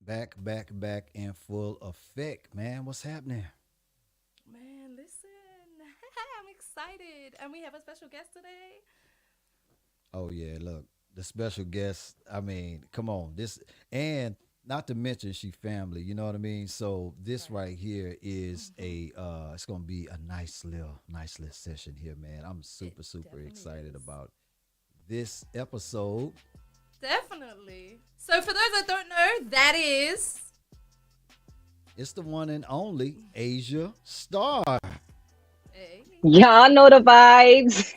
Back in full effect, man. What's happening? Man, listen. I'm excited. And we have a special guest today. Oh yeah, look, the special guest. I mean, come on, this and not to mention she family. You know what I mean. So this Right. right here is Hmm. it's gonna be a nice little session here, man. I'm It super definitely excited is. about this episode. Definitely. So, for those that don't know, that is. It's the one and only Asia Star. Hey. Y'all know the vibes.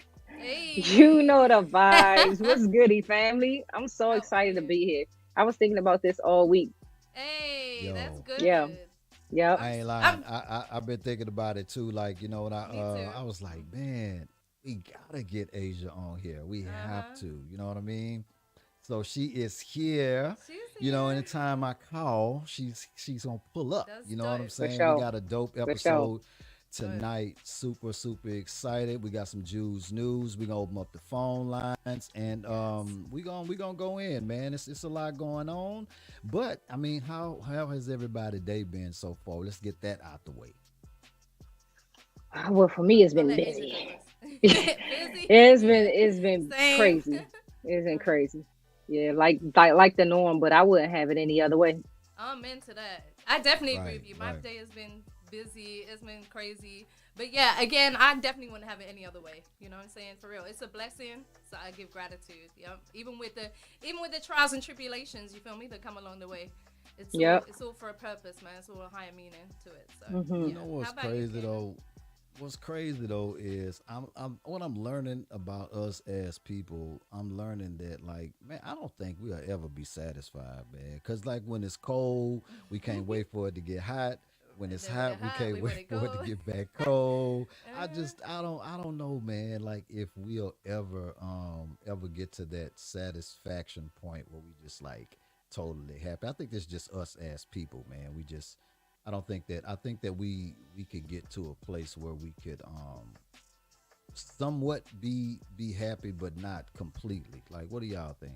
You Hey. know the vibes. What's goody, family? I'm so How are excited to you? be here. I was thinking about this all week. Hey, that's Yo, Yeah. good. Yep. I ain't lying. I'm, I've been thinking about it too. Like when me I too. was like, man, we gotta get Asia on here. We Uh have huh. to. You know what I mean? So she is here. She's You know, here. anytime I call, she's gonna pull up. That's You know what I'm dope. For saying? We sure. got a dope For sure. episode Dope. tonight. Super excited. We got some Jews news. We gonna open up the phone lines and Yes. we gonna go in, man. It's a lot going on. But I mean, how has everybody day been so far? Let's get that out the way. Well, for me, it's I'll been let Asia go busy. first. Busy? it's been Yeah. it's been Same. crazy. It's been crazy. Yeah, like the norm, but I wouldn't have it any other way. I'm into that. I definitely agree Right, with you. My right. day has been busy. It's been crazy. But yeah, again, I definitely wouldn't have it any other way. You know what I'm saying? For real. It's a blessing. So I give gratitude. Yep. Even with the trials and tribulations, you feel me, that come along the way. It's all Yep. it's all for a purpose, man. It's all a higher meaning to it. So You Hmm. yeah. know How what's about you, crazy Kanan? though? What's crazy though is I'm what I'm learning about us as people. I'm learning that like man, I don't think we'll ever be satisfied, man. Cause like when it's cold, we can't wait for it to get hot. When And it's then when it hot, we hot, can't we wait want to for it to go. get back cold. Uh-huh. I don't know, man. Like if we'll ever get to that satisfaction point where we just like totally happy. I think that's just us as people, man. We just I think that we could get to a place where we could somewhat be happy but not completely. Like what do y'all think?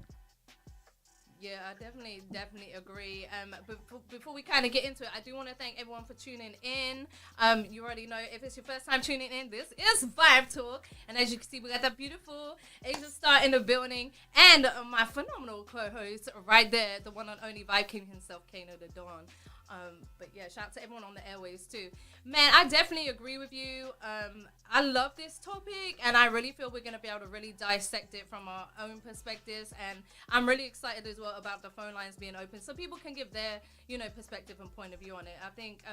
Yeah, I definitely agree. But before we kind of get into it, I do want to thank everyone for tuning in. You already know if it's your first time tuning in, this is Vibe Talk, and as you can see, we got that beautiful Asian star in the building, and my phenomenal co-host right there, the one and only Vibe King himself, Kano the Dawn. But yeah, shout out to everyone on the airways too. Man, I definitely agree with you. I love this topic, and I really feel we're going to be able to really dissect it from our own perspectives. And I'm really excited as well about the phone lines being open so people can give their, perspective and point of view on it. I think,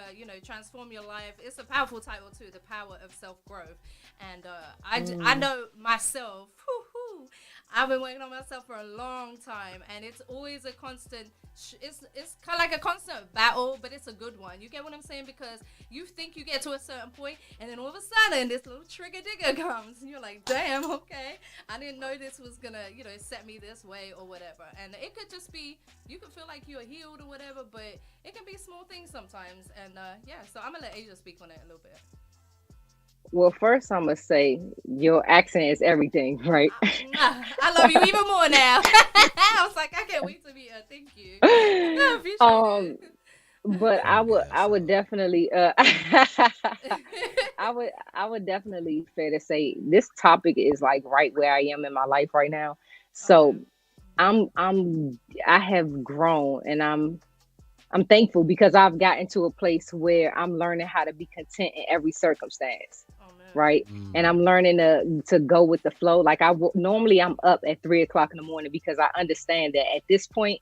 transform your life. It's a powerful title too, the power of self growth. And I Mm. know myself. I've been working on myself for a long time, and it's always a constant. It's kind of like a constant battle, but it's a good one. You get what I'm saying? Because you think you get to a certain point, and then all of a sudden this little trigger digger comes, and you're like, "Damn, okay, I didn't know this was gonna, set me this way or whatever." And it could just be you could feel like you're healed or whatever, but it can be small things sometimes. And yeah, so I'm gonna let Asia speak on it a little bit. Well, first I'm gonna say your accent is everything, right? I love you even more now. I was like, I can't wait to meet her. Thank you. I appreciate um, it. but Let me I ask would something. definitely I would definitely fair to say this topic is like right where I am in my life right now. Okay. So I have grown, and I'm thankful because I've gotten to a place where I'm learning how to be content in every circumstance, Oh man. right? And Mm, I'm learning to go with the flow. Like normally I'm up at 3 o'clock in the morning because I understand that at this point,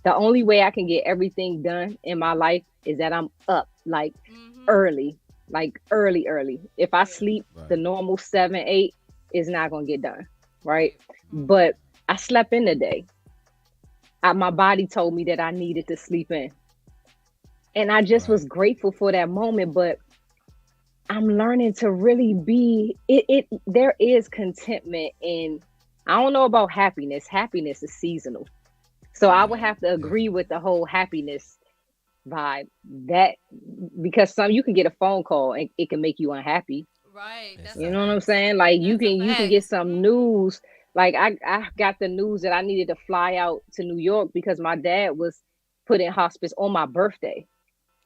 the only way I can get everything done in my life is that I'm up like Mhm. early, like early. If I Yeah. sleep right. the normal 7, 8, it's not gonna get done, right? Right. Mhm. But I slept in the day. My body told me that I needed to sleep in, and I just Right. was grateful for that moment. But I'm learning to really be it. There is contentment in. I don't know about happiness. Happiness is seasonal, so I would Mhm. have to agree with Definitely. the whole happiness vibe. That because some you can get a phone call and it can make you unhappy. Right. That's That's a You a know what I'm fact. fact. saying? Like you That's a can get fact. some Mhm. news. Like I got the news that I needed to fly out to New York because my dad was put in hospice on my birthday.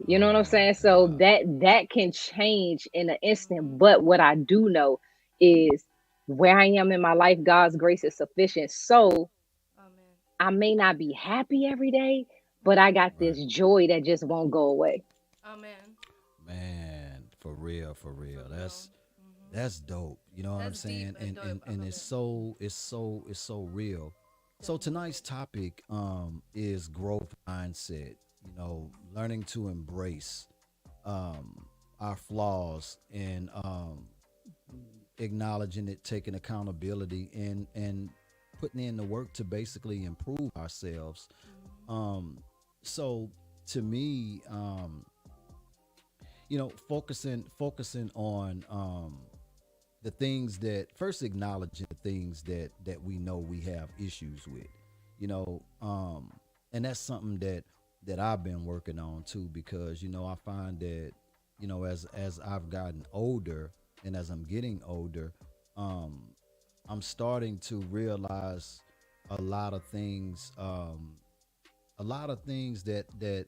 You know what I'm Oh my saying? So God. that can change in an instant. But what I do know is where I am in my life, God's grace is sufficient. So Amen. I may not be happy every day, but I got Right. this joy that just won't go away. Amen. Man, for real, for For real. real. That's dope. You know what I'm That's deep saying? and dope. I And love it's it. so real. So tonight's Definitely. topic is growth mindset. You know, learning to embrace our flaws and acknowledging it, taking accountability and putting in the work to basically improve ourselves. Um so to me, focusing on the things that first acknowledging the things that we know we have issues with, you know, and that's something that I've been working on too, because I find that as I've gotten older and as I'm getting older, um I'm starting to realize a lot of things, that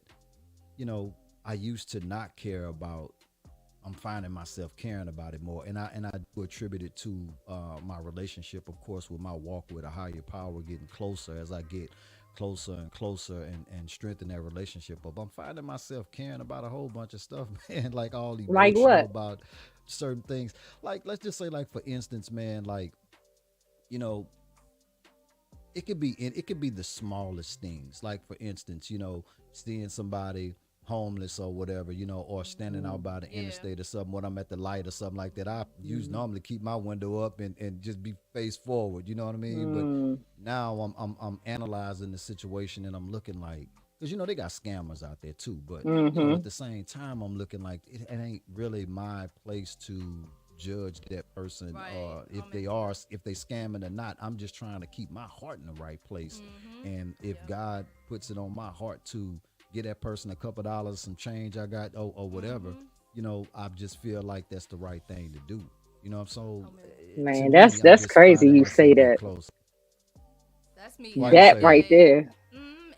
you know I used to not care about. I'm finding myself caring about it more, and I do attribute it to my relationship, of course, with my walk with a higher power, getting closer as I get closer and closer and strengthen that relationship. But I'm finding myself caring about a whole bunch of stuff, man, like all Like emotional what? about certain things. Like let's just say, like for instance, man, like you know, it could be the smallest things, like for instance, seeing somebody homeless or whatever, or standing out by the Yeah. interstate or something when I'm at the light or something like that. I use Mm, normally keep my window up and just be face forward, you know what I mean? But mm, now I'm analyzing the situation and I'm looking like, because they got scammers out there too, but at mm-hmm. the same time I'm looking like it ain't really my place to judge that person, Right. Amen to if they scamming or not. I'm just trying to keep my heart in the right place, that. and if Yep. God puts it on my heart to get that person a couple dollars, some change I got, or whatever, I just feel like that's the right thing to do. So Amen. to Man, me, I'm that's just crazy finding you say myself getting that. close. That's me Why you every That say that? right day. there.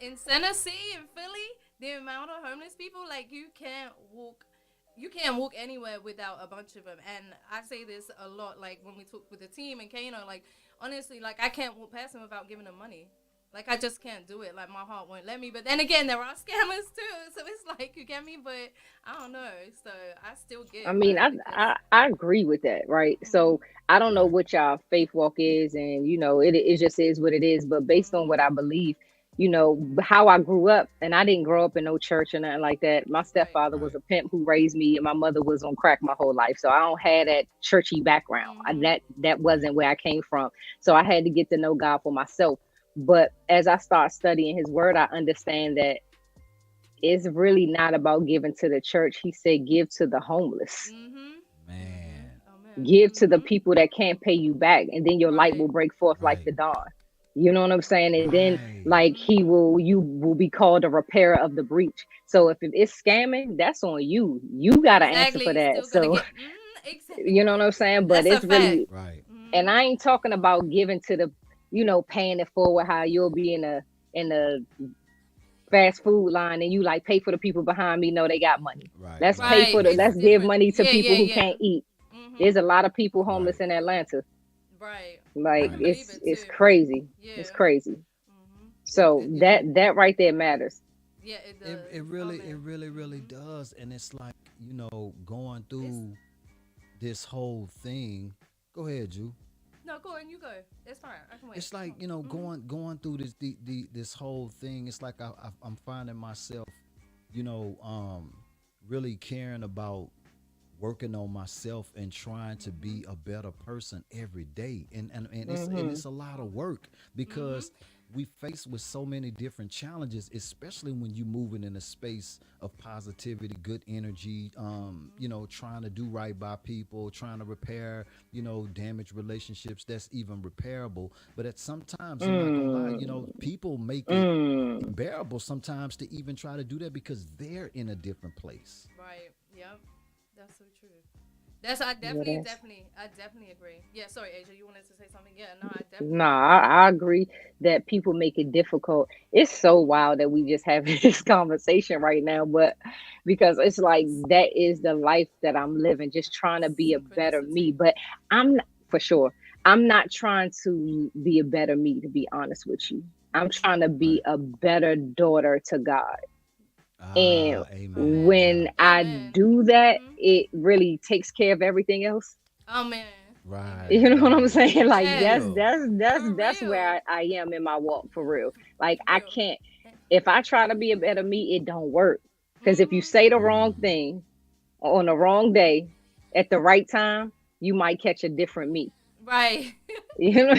In Tennessee, in Philly, the amount of homeless people, like you can't walk anywhere without a bunch of them. And I say this a lot, like when we talk with the team and Kano, like honestly, like I can't walk past them without giving them money. Like I just can't do it. Like my heart won't let me. But then again, there are scammers too. So it's like you get me, but I don't know. So I still I give, mean, like I, because. I I agree with that, right? Mhm. So I don't know Right. what y'all faith walk is, and it just is what it is. But based on what Mhm. I believe, how I grew up, and I didn't grow up in no church or nothing like that. My Right. stepfather was Right. a pimp who raised me, and my mother was on crack my whole life. So I don't have that churchy background. Mhm. That Right. wasn't where I came from. So I had to get to know God for myself. But as I start studying His Word, I understand that it's really not about giving to the church. He said, give to the homeless, Mhm. Mhm. Man. Amen. give to the Mhm. people that can't pay you back, and then your light Right. will break forth like Right. the dawn. You know what I'm saying? And then, Right. like, Mhm. you will be called a repairer of the breach. So if it's scamming, that's on you. You got to answer for Exactly. You that. still gonna So get. you know what I'm Exactly. saying? But That's a it's fact. really, Right. and Mhm. I ain't talking about giving to the, paying it forward. How you'll be in a fast food line and you like pay for the people behind me. No, they got money. Right. Let's Right. pay Right. for the. Right. It's Let's Right. give different. money to Yeah. people Yeah. who Yeah. can't eat. Mhm. There's a lot of people homeless Right. in Atlanta. Right. I Like can Right. believe it's it it's too. crazy. It's Yeah. crazy. Mhm. So that right there matters. Yeah. It It does. really it Amen. really really Mhm. does, and it's like going It's through this whole thing. Go ahead, Ju. no. Go on. You go. It's fine. I can wait. It's Come like on. Mhm. going through this whole thing. It's like I'm finding myself, you know, um, really caring about working on myself and trying to Mhm. be a better person every day, and Hmm. it's a lot of Amen. work Mhm. because we face with so many different challenges, especially when you moving in a space of positivity, good energy, Mhm. trying to do right by people, trying to repair, damaged relationships that's even repairable. But at sometimes, I'm not gonna lie, Mm, people make it mm. unbearable sometimes to even try to do that because they're in a different place. Right. Yep. That's so true. That's I Yeah, definitely, that's definitely, I definitely agree. Yeah, sorry, Asia, you wanted to say something? Yeah, no, I no, definitely agree. I agree that people make it difficult. It's so wild that we just having this conversation right now, but because it's like that is the life that I'm living, just trying to be a better me. Synchronicity. But I'm not, for sure, I'm not trying to be a better me, to be honest with you. I'm trying to Right. be a better daughter to God. And Amen. Right. when Yeah. I Amen. do that, Mhm. it really takes care of everything else. Amen. Right. You Amen. know what I'm Right. saying? For Like Yes. that's real. that's that's For that's where real. I am in my walk for real. Like For I real. can't, if I try to be a better me, it don't work. Because if you Mhm. say the wrong Mm. thing on the wrong day at the right time, you might catch a different me. Right. You know,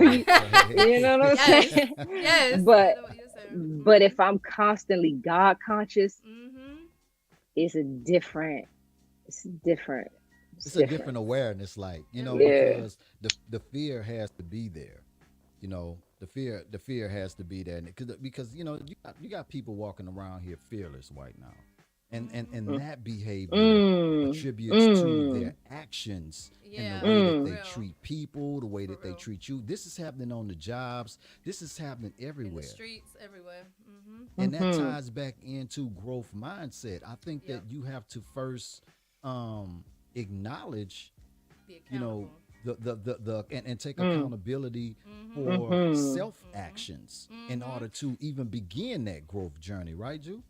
Okay. you know what I'm Yes. saying? Yes. I But know what you're saying. but Mhm. if I'm constantly God conscious, Mhm. it's a different, it's different. It's It's a different. different awareness, like, It really Yeah. is. because the fear has to be there. The fear has to be there, because you got people walking around here fearless right now, and Mhm. Mm, that behavior mm, attributes to their mm, actions in the Yeah. way that For mm. they real. treat people, the way For that they real. treat you. This is happening on the jobs. This is happening In the everywhere. streets, everywhere. Mhm. And that Mhm. ties back into growth mindset. I think Yep. that you have to first acknowledge, Be you know, accountable. and take Mm. accountability Mhm. for Mhm. self Mhm. actions in order Mhm. to even begin that growth journey, right, Ju?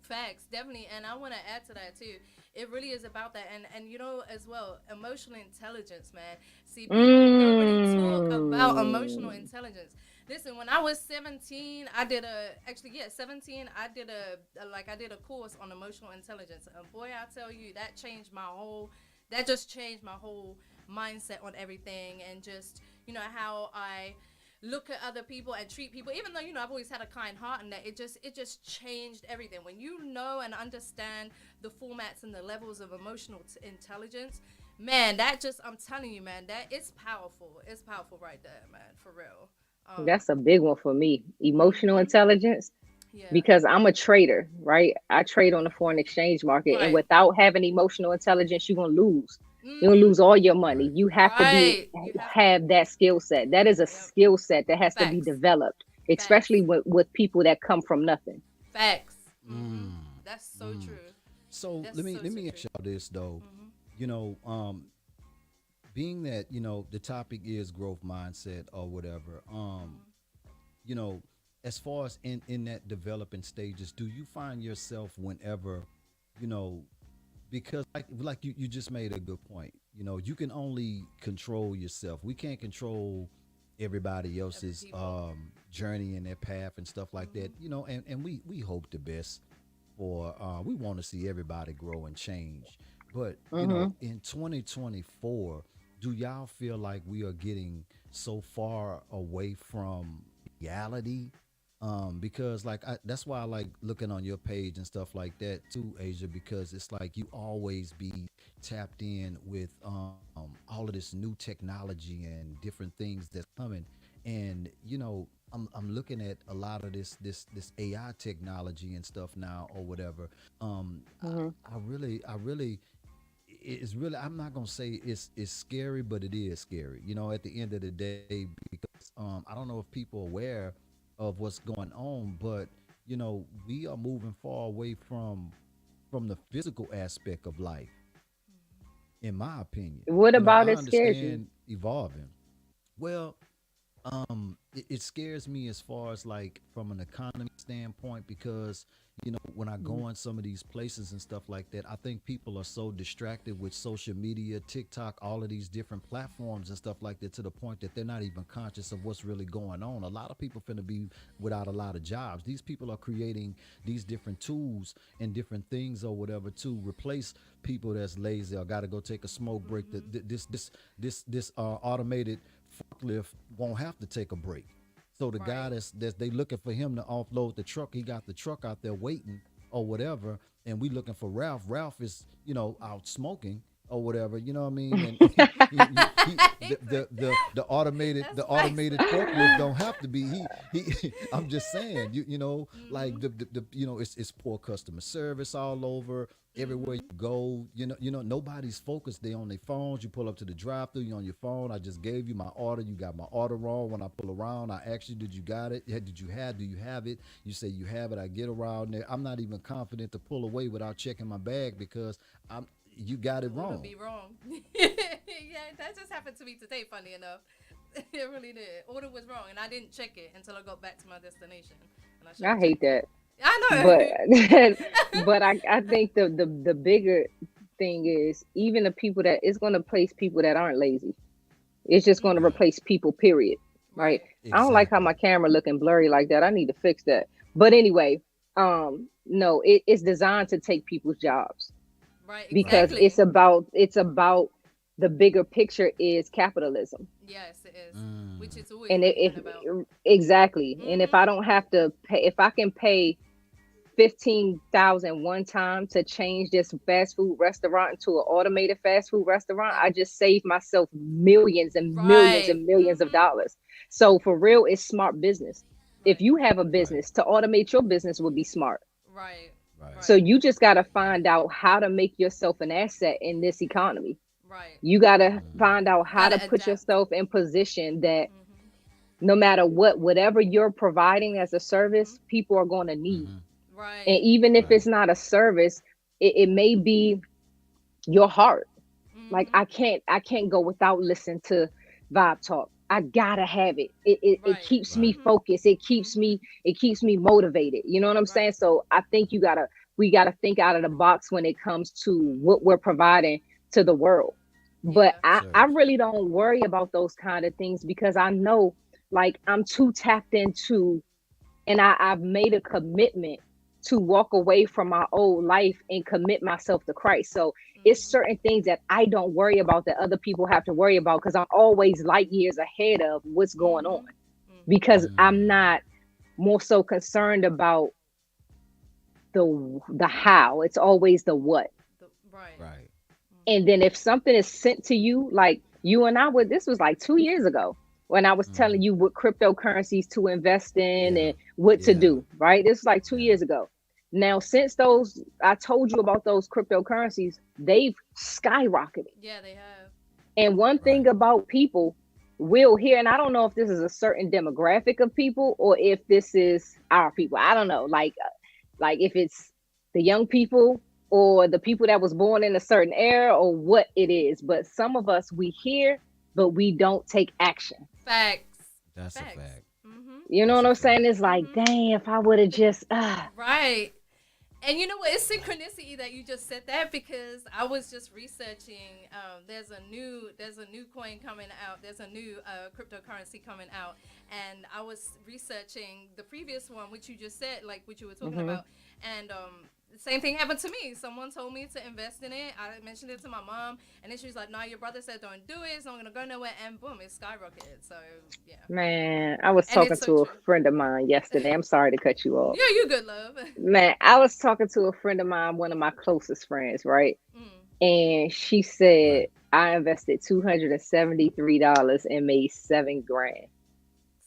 Facts, definitely, and I want to add to that too. It really is about that, and you know as well, emotional intelligence, man. See, people don't really talk about emotional Mm. intelligence. Listen, when I was 17, I did a actually yeah 17. I did I did a course on emotional intelligence, and boy, I tell you, that just changed my whole mindset on everything, and just how I look at other people and treat people, even though I've always had a kind heart, and that it just changed everything when you know and understand the formats and the levels of emotional intelligence. Man, that just, I'm telling you, man, that it's powerful right there, man, for real. That's a big one for me. Emotional Mhm. intelligence, Yeah. because I'm a trader, right? I trade on the foreign exchange market, and Right. without having emotional intelligence, you're gonna lose. You're gonna Mhm. lose all your money. Right. You have to be Right, you have to. have that skill set. That is a Yep. skill set that has to be Facts. developed, especially Facts. with people that come from nothing. Facts. Mhm. Mm, That's so mm. true. So That's let me so let so me ask true. y'all this though. Mhm. You know, being that the topic is growth mindset or whatever. Mhm. You know, as far as in that developing stages, do you find yourself whenever, you know, because like you just made a good point. You can only control yourself. We can't control everybody Every else's people. journey and their path and stuff like that. Mhm. And we hope the best for we want to see everybody grow and change. But Hmm. in 2024, do y'all feel like we are getting so far away from reality? Because like that's why I like looking on your page and stuff like that too, Asia, because it's like you always be tapped in with all of this new technology and different things that's coming. And I'm looking at a lot of this AI technology and stuff now or whatever. Hmm. I really it's really, I'm not gonna say it's scary, but it is scary. At the end of the day, because I don't know if people are aware of what's going on, but we are moving far away from the physical aspect of life, in my opinion. What about I it scares you? understand evolving. Well, it scares me as far as like from an economy standpoint, because when I go in some of these places and stuff like that, I think people are so distracted with social media, TikTok, all of these different platforms and stuff like that, to the point that they're not even conscious of what's really going on. A lot of people finna be without a lot of jobs. These people are creating these different tools and different things or whatever to replace people that's lazy or got to go take a smoke break. Mhm. This automated forklift won't have to take a break. So the guy Right. that's they looking for him to offload the truck, he got the truck out there waiting or whatever, and we looking for Ralph. Ralph is out smoking or whatever. You know what I mean? And the automated That's the facts. automated forklift don't have to be he. I'm just saying, like Mhm. it's poor customer service all over. everywhere you go, nobody's focused. They on their phones. You pull up to the drive-through, you on your phone. I just gave you my order. You got my order wrong. When I pull around, I ask you, did you got it? Yeah, do you have it? You say you have it. I get around there. I'm not even confident to pull away without checking my bag because you got it The order wrong. be wrong. Yeah, that just happened to me today. Funny enough, it really did. Order was wrong, and I didn't check it until I got back to my destination, and I should I have hate checked it. that. I But know. but I think the bigger thing is even the people that it's going to place people that aren't lazy. It's just going to Hmm. Right. replace people, period. Right? Right. I don't like how Exactly. my camera looking blurry like that. I need to fix that. But anyway, no, it's designed to take people's jobs Right. Right. because Exactly. it's about the bigger picture is capitalism. Yes, it is. Which Mm. it's always And really been about. exactly. And if Hmm. I don't have to pay, if I can pay 15,000 one time to change this fast food restaurant into an automated fast food restaurant, Yep. I just saved myself millions and millions Right. and millions of Hmm. dollars. So for real, it's smart business. If Right. you have a Right. business, to automate your business would be smart. Right. Right. So Right. you just got to find out how to make yourself an asset in this economy. Right. You got to Mm. find out You how to gotta put adapt. yourself in position that Hmm. no matter what, whatever you're providing as a Hmm. service, people are going to need. Mm-hmm. And Right. even if Right. it's not a service, it may be your heart. Like Hmm. I can't go without listening to Vibe Talk. I gotta have it. It Right. keeps me Right. Hmm. focused. Hmm. It keeps me motivated. You know what I'm saying? Right. So I think we gotta think out of the box when it comes to what we're providing to the world. But Yeah. I Certainly. really don't worry about those kind of things because I know like I'm too tapped into and I've made a commitment to walk away from my old life and commit myself to Christ. So it's Hmm. certain things that I don't worry about that other people have to worry about because I'm always light years ahead of what's going on Hmm. Hmm. because I'm Mm. not more so concerned about the how. It's always the what. Right. Right. And Hmm. then if something is sent to you, like you and I would, this was like 2 years ago when I was telling Mm-hmm. you what cryptocurrencies to invest in Yeah. and what to Yeah. do, right? This was like two Yeah. years ago. Now, since those, I told you about those cryptocurrencies, they've skyrocketed. Yeah, they have. And one Right. thing about people will hear, and I don't know if this is a certain demographic of people or if this is our people. I don't know. Like if it's the young people or the people that was born in a certain era or what it is. But some of us we hear, but we don't take action. Facts. That's a Facts. fact. Hmm. You know That's what a I'm saying? fact. It's like, Hmm. dang, if I would have just Right. And you know what? It's synchronicity that you just said that because I was just researching. There's a new coin coming out. There's a new cryptocurrency coming out, and I was researching the previous one, which you just said, like what you were talking hmm about, and the same thing happened to me. Someone told me to invest in it. I mentioned it to my mom, and then she was like, "No, your brother said don't do it. It's not gonna go nowhere." And boom, it skyrocketed. So yeah, man, I was and talking it's so to a true. friend of mine yesterday. I'm sorry to cut you off. Yeah, you good, love. Man, I was talking to a friend of mine, one of my closest friends, right? Mm. And she Right. said I invested $273 and made 7 grand.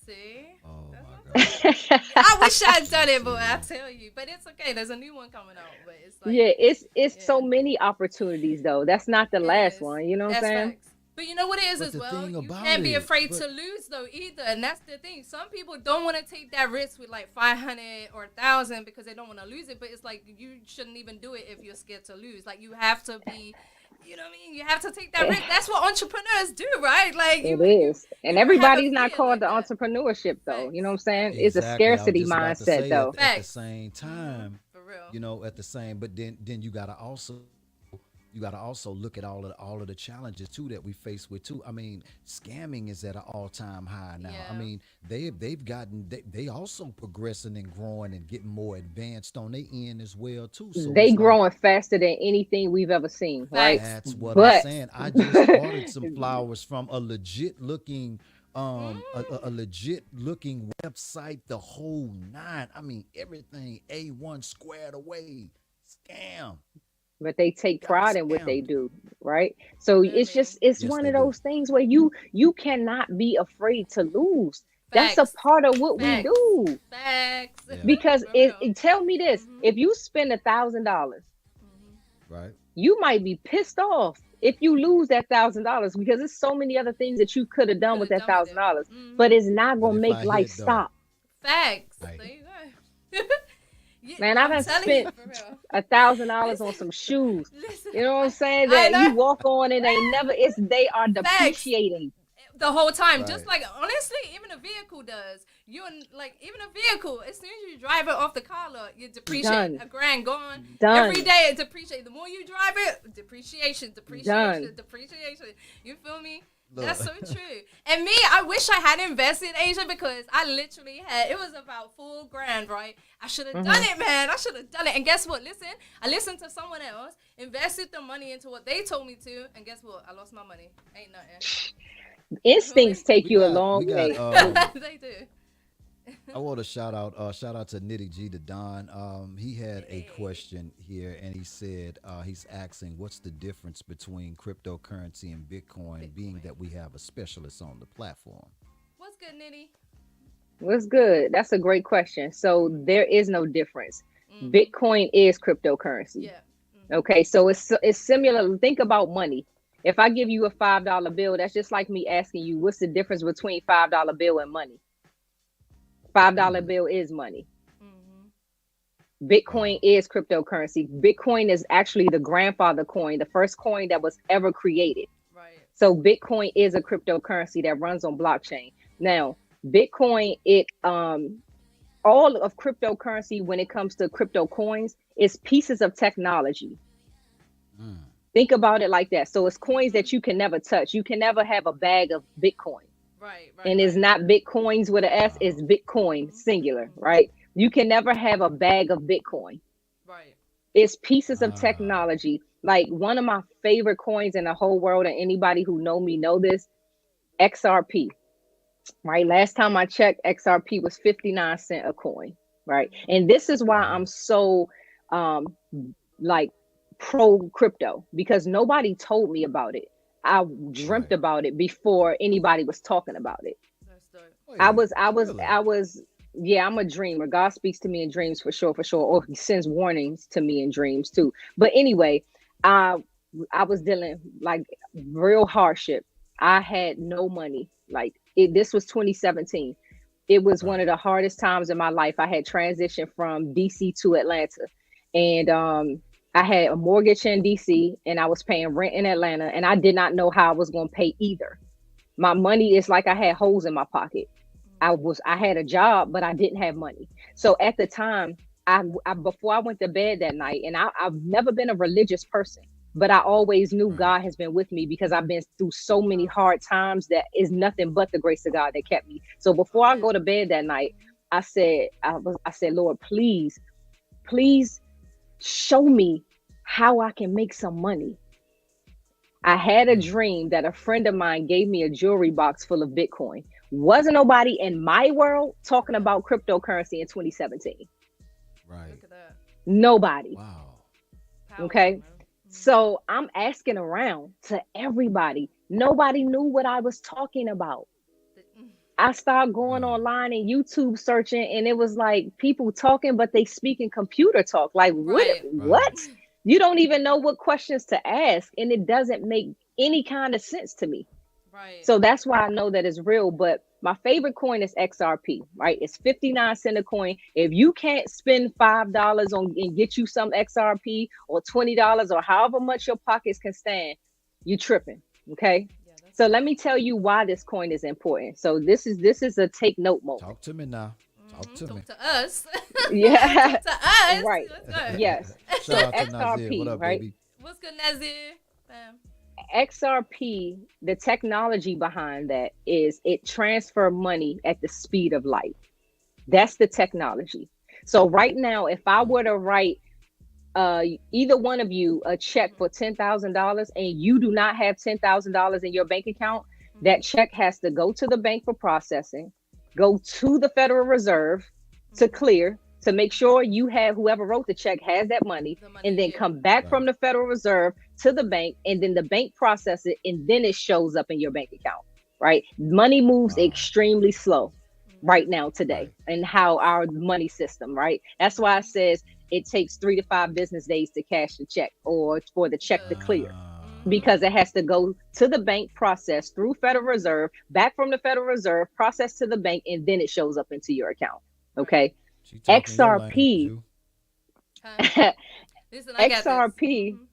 See? Oh That's my what I'm God. saying. I wish I'd done it, but I See. tell you. But it's okay. There's a new one coming out. But it's like, Yeah, it's so yeah, many opportunities though. That's not the it last is. one. You know what I'm That's saying? facts. But you know what it is But as the well? thing You about can't be it, afraid but to lose though either. And that's the thing. Some people don't want to take that risk with like 500 or 1,000 because they don't want to lose it. But it's like you shouldn't even do it if you're scared to lose. Like you have to be, you know what I mean? You have to take that Eh, risk. That's what entrepreneurs do, right? Like It you is. And you don't have a everybody's not fear called like to that. entrepreneurship though. You know what Facts. I'm saying? Facts. It's a exactly. I was scarcity just about to mindset say though. at the Facts. same Mm-hmm. time, For real. at the same, but then you gotta also look at all of the challenges too that we face with too. I mean, scamming is at an all time high now. I Yeah. mean, they've gotten they also progressing and growing and getting more advanced on their end as well too. So They it's like growing faster than anything we've ever seen, right? Facts. that's what I'm But Facts. saying. I just ordered some flowers from a legit looking a Mm. legit looking website, the whole nine. I mean, everything A1 squared away. Scam. but they take Got pride in what they scammed. do, right? So Literally. it's Yes, one they of do. those things where you cannot be afraid to lose. That's a Facts. part of what we Facts. do. Facts. Yeah. Because For real. tell me this: Mhm. if you spend $1,000 Mhm. Right. You might be pissed off if you lose that $1,000 because there's so many other things that you could have done Could with have that done with it. $1,000, but it's not But gonna if make I life hit though, stop. Facts. right. There you go. Yeah, Man, I I'm done telling you spent for real. $1,000 on Listen, some shoes. listen. You know what I'm saying? I That know. you walk on and they never. They are Facts. depreciating. The whole time, just Right. like honestly, even a vehicle does. Like even a vehicle, as soon as you drive it off the car lot, you depreciate. Done. A grand gone. Done. Every day it depreciates. The more you drive it, depreciation, Done. You feel me? Look. That's so true. And me, I wish I had invested in Asia because I literally had, it was about $4,000, right? I should have done it, man. I should have done it. And guess what? Listen, I listened to someone else, invested the money into what they told me to, and guess what? I lost my money. Ain't nothing. Instincts take We you a got long we got way. They do. I want to shout out to Nitty G to Don. He had a question here, and he said he's asking what's the difference between cryptocurrency and Bitcoin, being that we have a specialist on the platform. What's good, Nitty? What's good? That's a great question. So there is no difference. Bitcoin is cryptocurrency. Yeah. Okay, so it's similar. Think about money. If I give you a $5 bill, that's just like me asking you, what's the difference between $5 bill and money? $5 bill is money. Bitcoin is cryptocurrency. Bitcoin is actually the grandfather coin, the first coin that was ever created. Right. So Bitcoin is a cryptocurrency that runs on blockchain. Now, Bitcoin, all of cryptocurrency when it comes to crypto coins is pieces of technology. Think about it like that. So it's coins that you can never touch. You can never have a bag of Bitcoin. Right. And it's not Bitcoins with an S, it's Bitcoin singular, right? You can never have a bag of Bitcoin. Right. It's pieces of technology. Like one of my favorite coins in the whole world, and anybody who know me know this, XRP. Right. Last time I checked, XRP was 59 cents a coin. Right. And this is why I'm so like pro crypto, because nobody told me about it. I dreamt about it before anybody was talking about it. That's dope. I was, yeah, I'm a dreamer. God speaks to me in dreams for sure. Or he sends warnings to me in dreams too. But anyway, I was dealing like real hardship. I had no money. Like this was 2017. It was one of the hardest times in my life. I had transitioned from DC to Atlanta, and I had a mortgage in DC and I was paying rent in Atlanta, and I did not know how I was going to pay either. My money is like I had holes in my pocket. I had a job, but I didn't have money. So at the time, I before I went to bed that night, and I've never been a religious person, but I always knew God has been with me because I've been through so many hard times that is nothing but the grace of God that kept me. So before I go to bed that night, I said, Lord, please show me how I can make some money. I had a dream that a friend of mine gave me a jewelry box full of Bitcoin. Wasn't nobody in my world talking about cryptocurrency in 2017. Right. Look at that. Nobody. Wow. Powerful, Okay. man. So I'm asking around to everybody. Nobody knew what I was talking about. I started going online and YouTube searching, and it was like people talking, but they speaking computer talk. Like, what? You don't even know what questions to ask, and it doesn't make any kind of sense to me. Right. So that's why I know that it's real. But my favorite coin is XRP, right? It's 59 cents a coin. If you can't spend $5 on and get you some XRP or $20 or however much your pockets can stand, you tripping. Okay. So let me tell you why this coin is important. So this is a take note moment. Talk to me now. Talk to me. Talk to us. Yeah. Talk to us. Right. Yes. So Shout out to Nazir. XRP, What up, right? baby? What's good, Nazir? Bam. XRP, the technology behind that is it transfer money at the speed of light. That's the technology. So right now, if I were to write either one of you a check for $10,000 and you do not have $10,000 in your bank account, that check has to go to the bank for processing, go to the Federal Reserve to clear, to make sure you have whoever wrote the check has that money, and then come back from the Federal Reserve to the bank, and then the bank process it, and then it shows up in your bank account, right? Money moves extremely slow right now today and how our money system, right? That's why it says it takes 3 to 5 business days to cash the check or for the check to clear, because it Mm-hmm. has to go to the bank, process through Federal Reserve, back from the Federal Reserve, process to the bank, and then it shows up into your account. Right. Okay. She talking your language, XRP, you. Okay. Listen, I got this. XRP, Mm-hmm.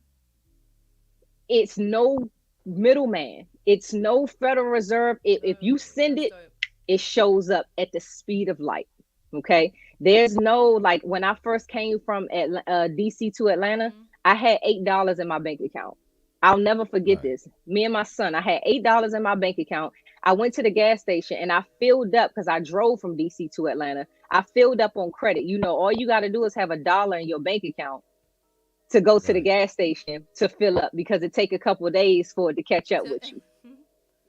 it's no middleman. It's no Federal Reserve. If Oh, you send that's it, dope. it shows up at the speed of light. Okay. There's no, like, when I first came from DC to Atlanta, Mm-hmm. I had $8 in my bank account. I'll never forget Right. this. Me and my son, I had $8 in my bank account. I went to the gas station and I filled up because I drove from DC to Atlanta. I filled up on credit. You know, all you got to do is have $1 in your bank account to go to the Right. gas station to fill up, because it take a couple of days for it to catch up To, with you.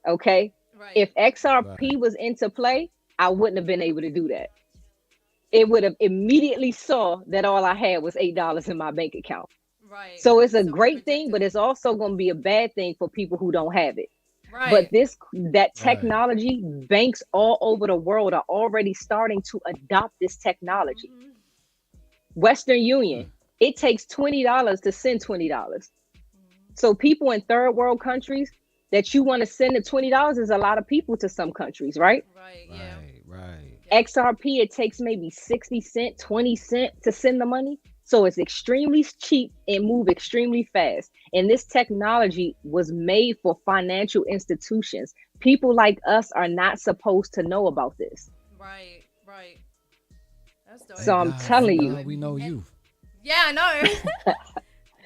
Okay. right. If XRP Right. was into play, I wouldn't have been able to do that. It would have immediately saw that all I had was $8 in my bank account. Right. So it's a So be great thing, but protected. it's also going to be a bad thing for people who don't have it. But Right. that Right. technology, banks all over the world are already starting to adopt this technology. Mm-hmm. Western Hmm. Union, it takes $20 to send $20. Mm-hmm. So people in third world countries, that you want to send the $20 is a lot of people to some countries, right? Right. Yeah. Right. Right. Yep. XRP, it takes maybe 60 cent, 20 cent to send the money. So it's extremely cheap and move extremely fast. And this technology was made for financial institutions. People like us are not supposed to know about this. Right. Right. That's dope. So Thank I'm God. That's telling Thank you, God dope. we know And you. yeah, I know.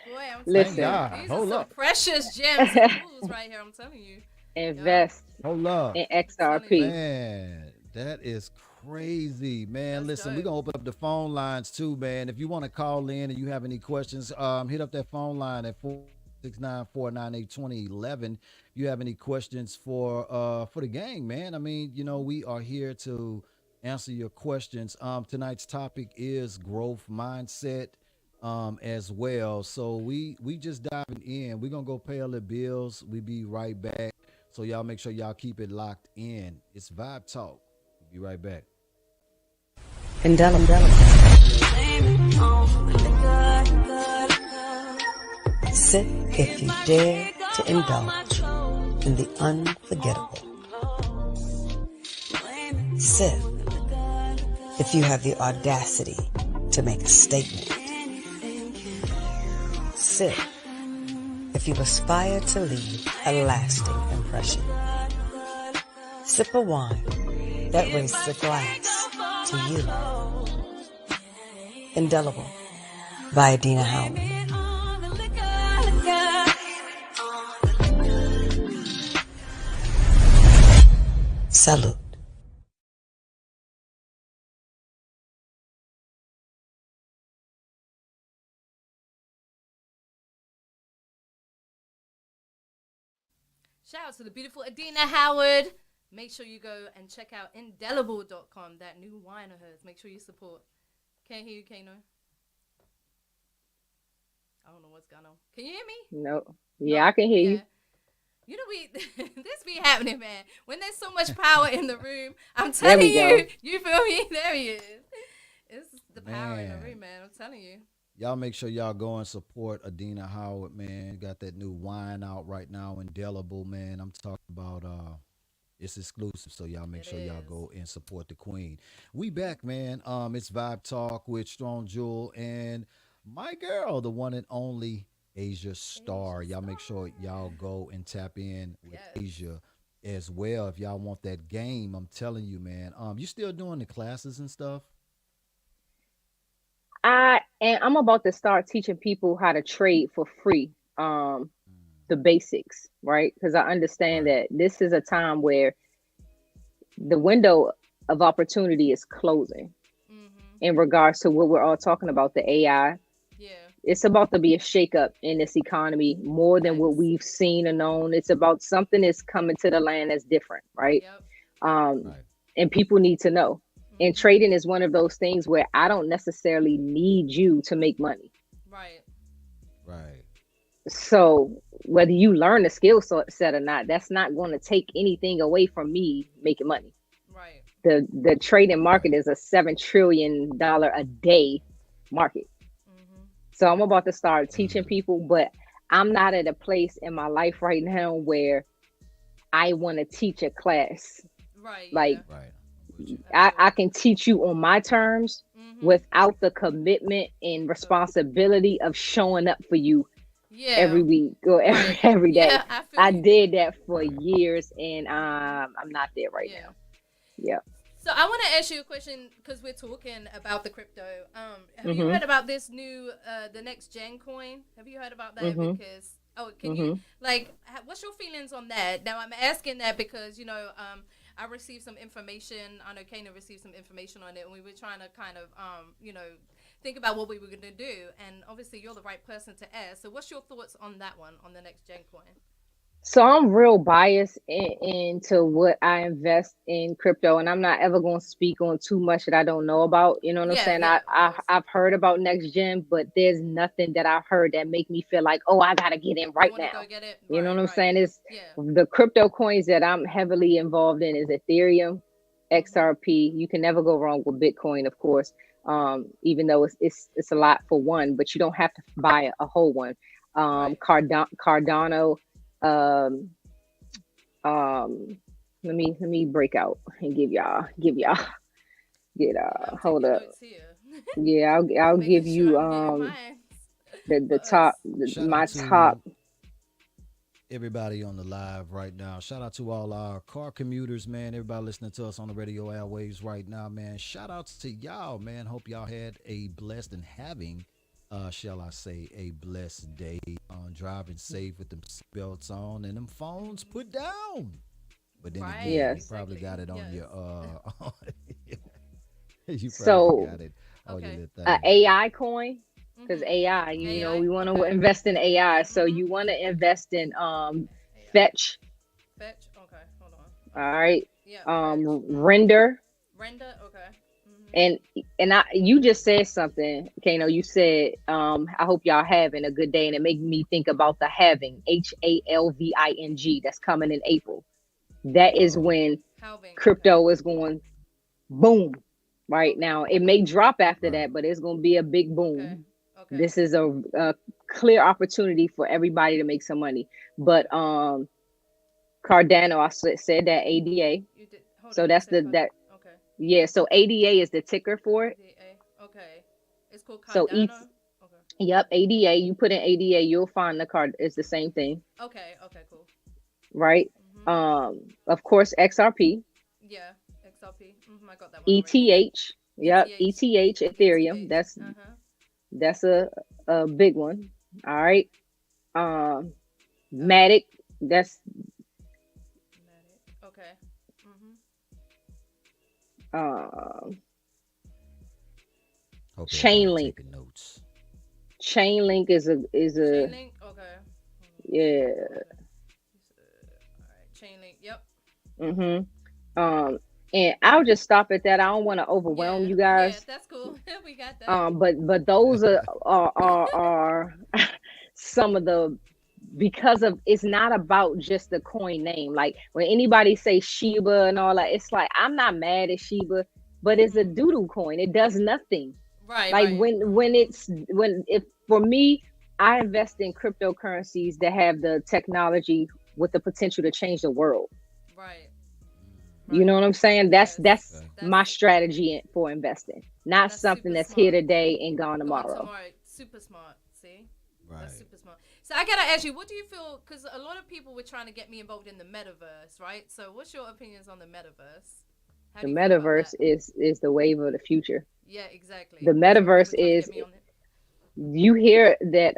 Boy, I'm telling Thank you, listen, God. these are Hold some up. precious gems and jewels right here. I'm telling you. Yep. invest Hold up. in I'm telling you. XRP. Man, that is crazy, man. That's Listen, we're dope. gonna open up the phone lines too, man. If you want to call in and you have any questions, hit up that phone line at 469-498-2011. If you have any questions for the gang, man. I mean, you know, we are here to answer your questions. Tonight's topic is growth mindset as well. So we just diving in. We're gonna go pay all the bills. We be right back. So y'all make sure y'all keep it locked in. It's Vibe Talk. We'll be right back. Indelible. Sit if you dare to indulge in the unforgettable. Sit if you have the audacity to make a statement. Sit if you aspire to leave a lasting impression. Sip a wine that raises a glass to you. Indelible by Adina Howard. Salute. Shout out to the beautiful Adina Howard. Make sure you go and check out indelible.com, that new wine of hers. Make sure you support. Can't hear you, Kano. I don't know what's going on. Can you hear me? No. No? Yeah, I can hear Yeah. you. You know, this be happening, man. When there's so much power in the room, I'm There telling we go. you feel me? There he is. It's the power in the Man. room, man. I'm telling you. Y'all make sure y'all go and support Adina Howard, man. Got that new wine out right now, Indelible, man. I'm talking about it's exclusive, so y'all make It sure y'all is. go and support the queen. We back, man. It's Vibe Talk with Strong Jewel and my girl, the one and only Asia Star. Asia Y'all make sure Star. y'all go and tap in with Yes. Asia as well if y'all want that game. I'm telling you, man. You still doing the classes and stuff? I'm about to start teaching people how to trade for free. The basics, right? Because I understand Right. that this is a time where the window of opportunity is closing Mm-hmm. in regards to what we're all talking about, the AI. Yeah. It's about to be a shakeup in this economy more than what Thanks. we've seen and known. It's about something that's coming to the land that's different, right? Yep. Um, Right. and people need to know. And Mm-hmm. trading is one of those things where I don't necessarily need you to make money. Right. Right. So whether you learn the skill set or not, that's not going to take anything away from me making money. Right. The trading Right. market is a $7 trillion a day market. So I'm about to start teaching Mm, people, but I'm not at a place in my life right now where I want to teach a class. Right. Yeah. Like right. I'm with you. I Absolutely. can teach you on my terms Mhm. without the commitment and Of responsibility of showing up for you every yeah. week or every Right. every day. Yeah. I feel I you. did that for Right. years, and Mhm. I'm not there right Yeah. now. Yeah. So I want to ask you a question because we're talking about the crypto. Have you Mhm. heard about this new the next gen coin? Have you heard about that? Mhm. Because can you Mhm. like what's your feelings on that? Now I'm asking that because I received some information. I know Kana received some information on it, and we were trying to kind of think about what we were going to do. And obviously you're the right person to ask. So what's your thoughts on that one on the next gen coin? So I'm real biased into what I invest in crypto, and I'm not ever going to speak on too much that I don't know about. You know what I'm Yeah, saying? yeah, of course. I've heard about next gen, but there's nothing that I've heard that make me feel like, oh, I gotta get in You right want to go now. get it? You know Right, what I'm right. saying? It's Yeah. the crypto coins that I'm heavily involved in is Ethereum, Mhm. XRP. You can never go wrong with Bitcoin, of course. Even though it's a lot for one, but you don't have to buy a whole one. Right. Cardano. Um, um, let me break out and give y'all get I'm hold taking up. notes here. Yeah, I'll Making give sure you I'm getting mine the for us. top Shout my out top. to everybody on the live right now. Shout out to all our car commuters, man. Everybody listening to us on the radio airwaves right now, man. Shout outs to y'all, man. Hope y'all had a blessed and having, shall I say, a blessed day. Driving safe with them seatbelts on and them phones put down. But then Right, again, you Yes. probably exactly. got it on Yes. your you probably So got it on your Okay. little thing. AI coin, because Mhm. AI, AI. we want to Okay. invest in AI. So Mhm. you want to invest in AI. fetch, Fetch. Okay. Hold on. all right, Yeah. Fetch. Mhm. render. Render. Okay. Mhm. And you just said something, Kano. You said, I hope y'all having a good day, and it made me think about the halving, HALVING, that's coming in April. That is Uh-oh. when Halving. Okay. crypto is going boom. Right Okay. now, it may drop after Right. that, but it's going to be a big Okay. boom. Okay. This is a clear opportunity for everybody to make some money. But Okay. Cardano, I said that ADA. You did. Hold So on. You that's said card. that. Okay. Yeah. So ADA is the ticker for it. ADA. Okay. It's called So each Cardano. Okay. Yep, ADA. You put in ADA, you'll find the card. It's the same thing, Okay. Okay. Cool. right? Mhm. Of course, XRP, Yeah. XRP. Mhm. I got that one already. ETH. Yep, ETH. ETH, Ethereum. ETH. That's Uh huh. that's a big one. All right. Um, Okay. Matic. That's Matic. Okay. Mhm. um Hope everybody Chainlink. taking notes. Chainlink is a Chainlink. Okay. yeah. Okay. All right. Chainlink. Yep. Mhm. And I'll just stop at that. I don't want to overwhelm Yeah. you Yeah. guys. That's cool. We got that. But those are some of the, because of, it's not about just the coin name. Like when anybody say Shiba and all that, it's like I'm not mad at Shiba, but it's a Mhm. doodle coin. It does nothing. Right. Like Right. Mhm. when if for me, I invest in cryptocurrencies that have the technology with the potential to change the world. Right. You know Right. what I'm saying? That's Yes. that's Okay. my That's strategy for investing, not that's something super that's here smart. today and gone Going tomorrow. tomorrow. Super smart. See. That's Right. super smart. So I gotta ask you, what do you feel? Because a lot of people were trying to get me involved in the metaverse, right? So what's your opinions on the metaverse? How The do you feel about metaverse that? is the wave of the future. Yeah, The exactly. That's what metaverse people trying to get is, me on it. you hear that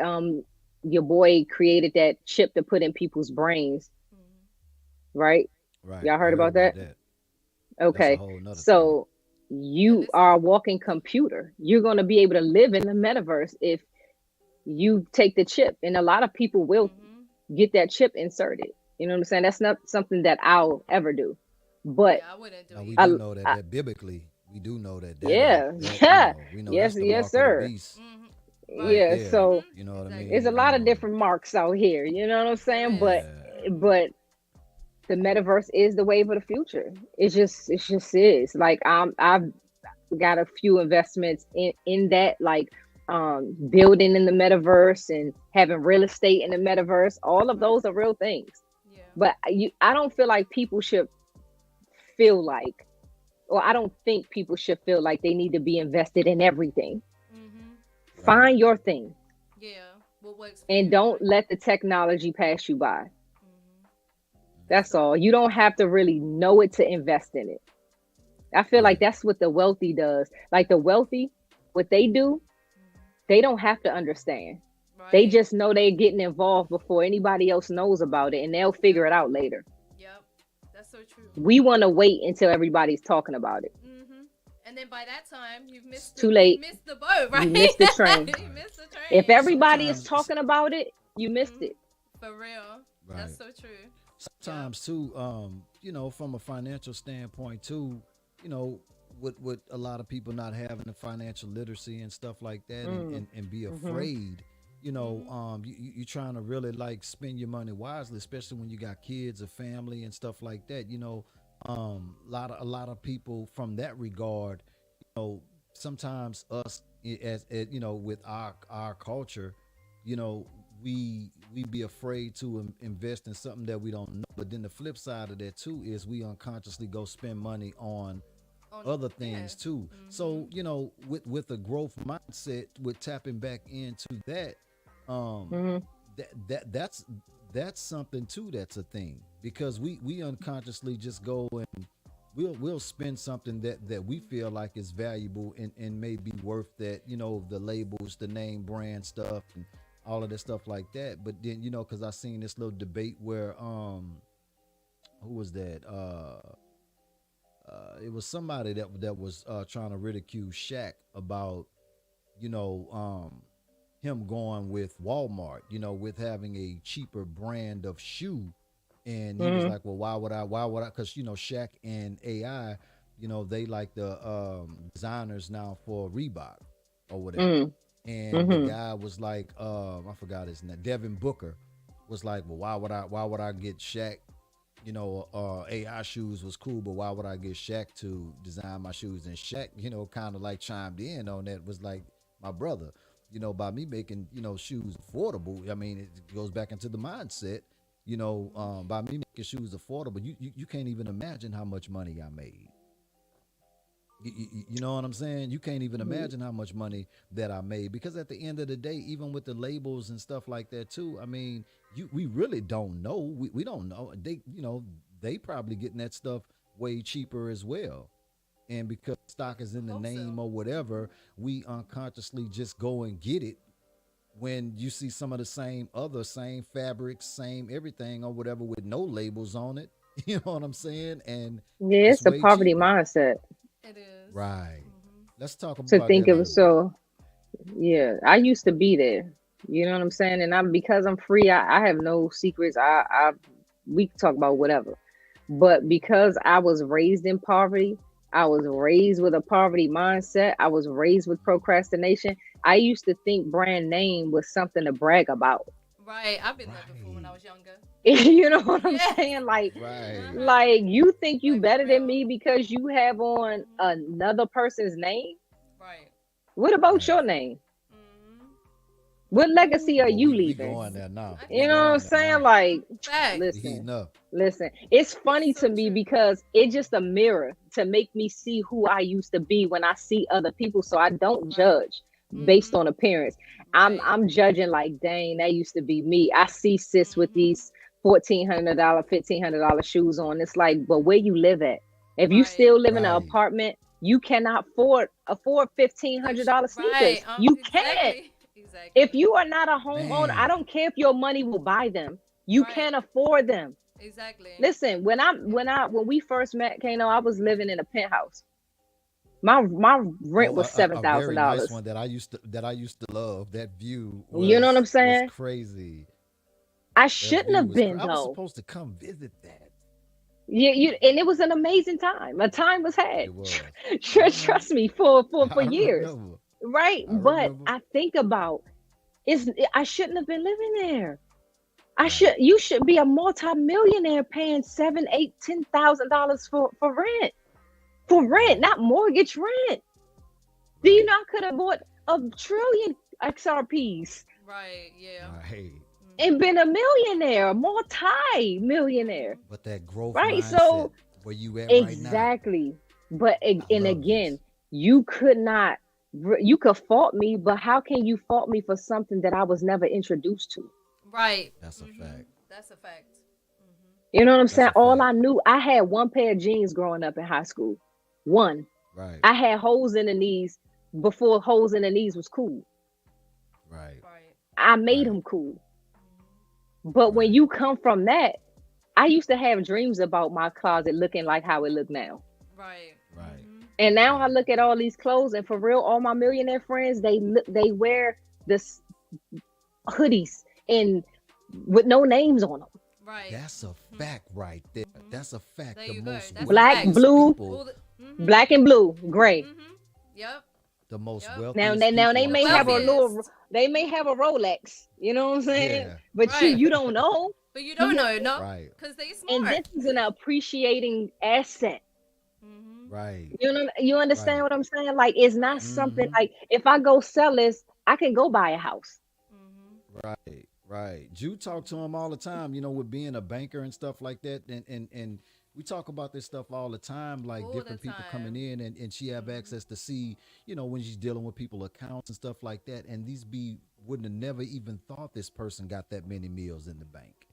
your boy created that chip to put in people's brains, Mm-hmm. right? Right. Y'all I heard heard about about that? that. That's a Okay. whole nother thing. So And you are listen. a walking computer. You're going to be able to live in the metaverse if you take the chip. And a lot of people will Mm-hmm. get that chip inserted. You know what I'm saying? That's not something that I'll ever do. But Yeah, I wouldn't do Now we either. do I, know that I biblically we do know that ain't yeah, that yeah. we know that's Yes, the yes, mark of the sir. beast Mm-hmm. right Right. Yeah, there. so Mm-hmm. You know what I it's a Exactly. mean? lot of different marks out here, you know what I'm There saying? is. Yeah. Mm-hmm. But the metaverse is the wave of the future. It just is. Like I've got a few investments in that. Like building in the metaverse and having real estate in the metaverse. All of those are real things. Yeah. But I don't feel like people should feel like, or I don't think people should feel like they need to be invested in everything. Mm-hmm. Find your thing. Yeah. What works for And you, don't right? let the technology pass you by. Mm-hmm. That's all. You don't have to really know it to invest in it. I feel like that's what the wealthy does. Like the wealthy, what they do, they don't have to understand. Right. They just know they're getting involved before anybody else knows about it, and they'll figure it out later. Yep. That's so true. We want to wait until everybody's talking about it. Mm-hmm. And then by that time, you've missed Too late. You've missed the boat, right? You missed the train. You missed the train. If everybody is Sometimes- talking about it, you missed it. For real. Right. That's so true. Sometimes too, you know, from a financial standpoint too, you know, with a lot of people not having the financial literacy and stuff like that, and be afraid, you know, you trying to really like spend your money wisely, especially when you got kids, a family, and stuff like that. You know, a lot of people from that regard, you know, sometimes us as you know, with our culture, you know, we be afraid to invest in something that we don't know. But then the flip side of that too is we unconsciously go spend money on other things too. So, you know, with a growth mindset, with tapping back into that, that's something too. That's a thing, because we unconsciously just go and we'll spend something that we feel like is valuable and may be worth that, you know, the labels, the name brand stuff, and all of that stuff like that. But then, you know, because I seen this little debate where who was that? It was somebody that was trying to ridicule Shaq about, you know, him going with Walmart, you know, with having a cheaper brand of shoe. And he was like, well, why would I? Because, you know, Shaq and AI, you know, they like the designers now for Reebok or whatever. And the guy was like, I forgot his name, Devin Booker was like, well, why would I get Shaq? You know, AI shoes was cool, but why would I get Shaq to design my shoes? And Shaq, you know, kind of like chimed in on that, was like, my brother, you know, by me making, you know, shoes affordable, I mean, it goes back into the mindset, you know, by me making shoes affordable, you can't even imagine how much money I made. You know what I'm saying? You can't even imagine how much money that I made, because at the end of the day, even with the labels and stuff like that too, I mean, we really don't know. We don't know. They, you know, they probably getting that stuff way cheaper as well. And because stock is in the name or whatever, we unconsciously just go and get it when you see some of the same fabrics, same everything or whatever with no labels on it. You know what I'm saying? And yeah, it's a way poverty cheaper. mindset. It is. Right. Let's talk about To think that it a was little so. Yeah, I used to be there. You know what I'm saying? And because I'm free, I have no secrets. We can talk about whatever. But because I was raised in poverty, I was raised with a poverty mindset. I was raised with procrastination. I used to think brand name was something to brag about. Right. I've been there before when I was younger. You know what I'm saying? Like, Right. like you think you Like, better for than real. me because you have on another person's name? Right. What about Right. your name? Mm-hmm. What legacy are Well, you we leaving? going there now. You know what I'm saying? Like, Fact. We heating listen, up. listen. It's funny so to me true. because it's just a mirror to make me see who I used to be when I see other people, so I don't Right. judge based Mhm. on appearance. Right. I'm judging like, dang, that used to be me. I see sis with these $1,400, $1,500 shoes on. It's like, but where you live at? If you Right. still live in an Right. apartment, you cannot afford $1,500 sneakers. Right. You can't. Exactly. Exactly. If you are not a homeowner, I Man. don't care if your money will buy them. You Right. can't afford them. Exactly. Listen, when we first met, Kano, I was living in a penthouse. My rent was A very $7,000. nice one that I used to love. That view You know what I'm was saying? crazy. I That shouldn't view have was been I was though. supposed to come visit that. Yeah, and it was an amazing time. A time was had. It was. Trust me, for I years, remember. right? I But remember. I think about I shouldn't have been living there. Right. You should be a multi-millionaire paying $7, $8, $10,000 for rent. For rent, not mortgage rent. Do you know I could have bought a trillion XRPs Right. Yeah. Right. and been a millionaire, multi-millionaire, Mhm. But that growth right? mindset, So where you at right now, exactly. But I and love again, this. you could not, you could fault me, but how can you fault me for something that I was never introduced to? Right. That's a fact. That's a fact. Mhm. You know what I'm That's saying? a All fact. I knew, I had one pair of jeans growing up in high school. One. Right. I had holes in the knees before holes in the knees was cool. Right. Right. I made Right. them cool. Mhm. But when Right. you come from that, I used to have dreams about my closet looking like how it look now. Right. Right. And now I Right. look at all these clothes, and for real, all my millionaire friends, they wear this hoodies and with no names on them. Right. That's a Mhm. fact right there. Mhm. That's a fact. There The you go. most That's a Black, fact. wealthiest blue, All people, the. Mhm. black and blue, gray. Mhm. Yep. the most Yep. Now, wealthiest they people The are may have a probably, little, wealthiest. they may have a Rolex. You know what I'm saying? yeah. But Right. you don't know. But you don't You know, no, Right. because they and smart. this is an appreciating asset. Mhm. Right. You understand Right. what I'm saying? Like it's not Right. something Mm-hmm. like if I go sell this, I can go buy a house. Mhm. Right, right. Jew talk to him all the time, with being a banker and stuff like that. And we talk about this stuff all the time, like All the different people coming time. in and she have Mhm. access to see, when she's dealing with people accounts and stuff like that. And these be wouldn't have never even thought this person got that many meals in the bank.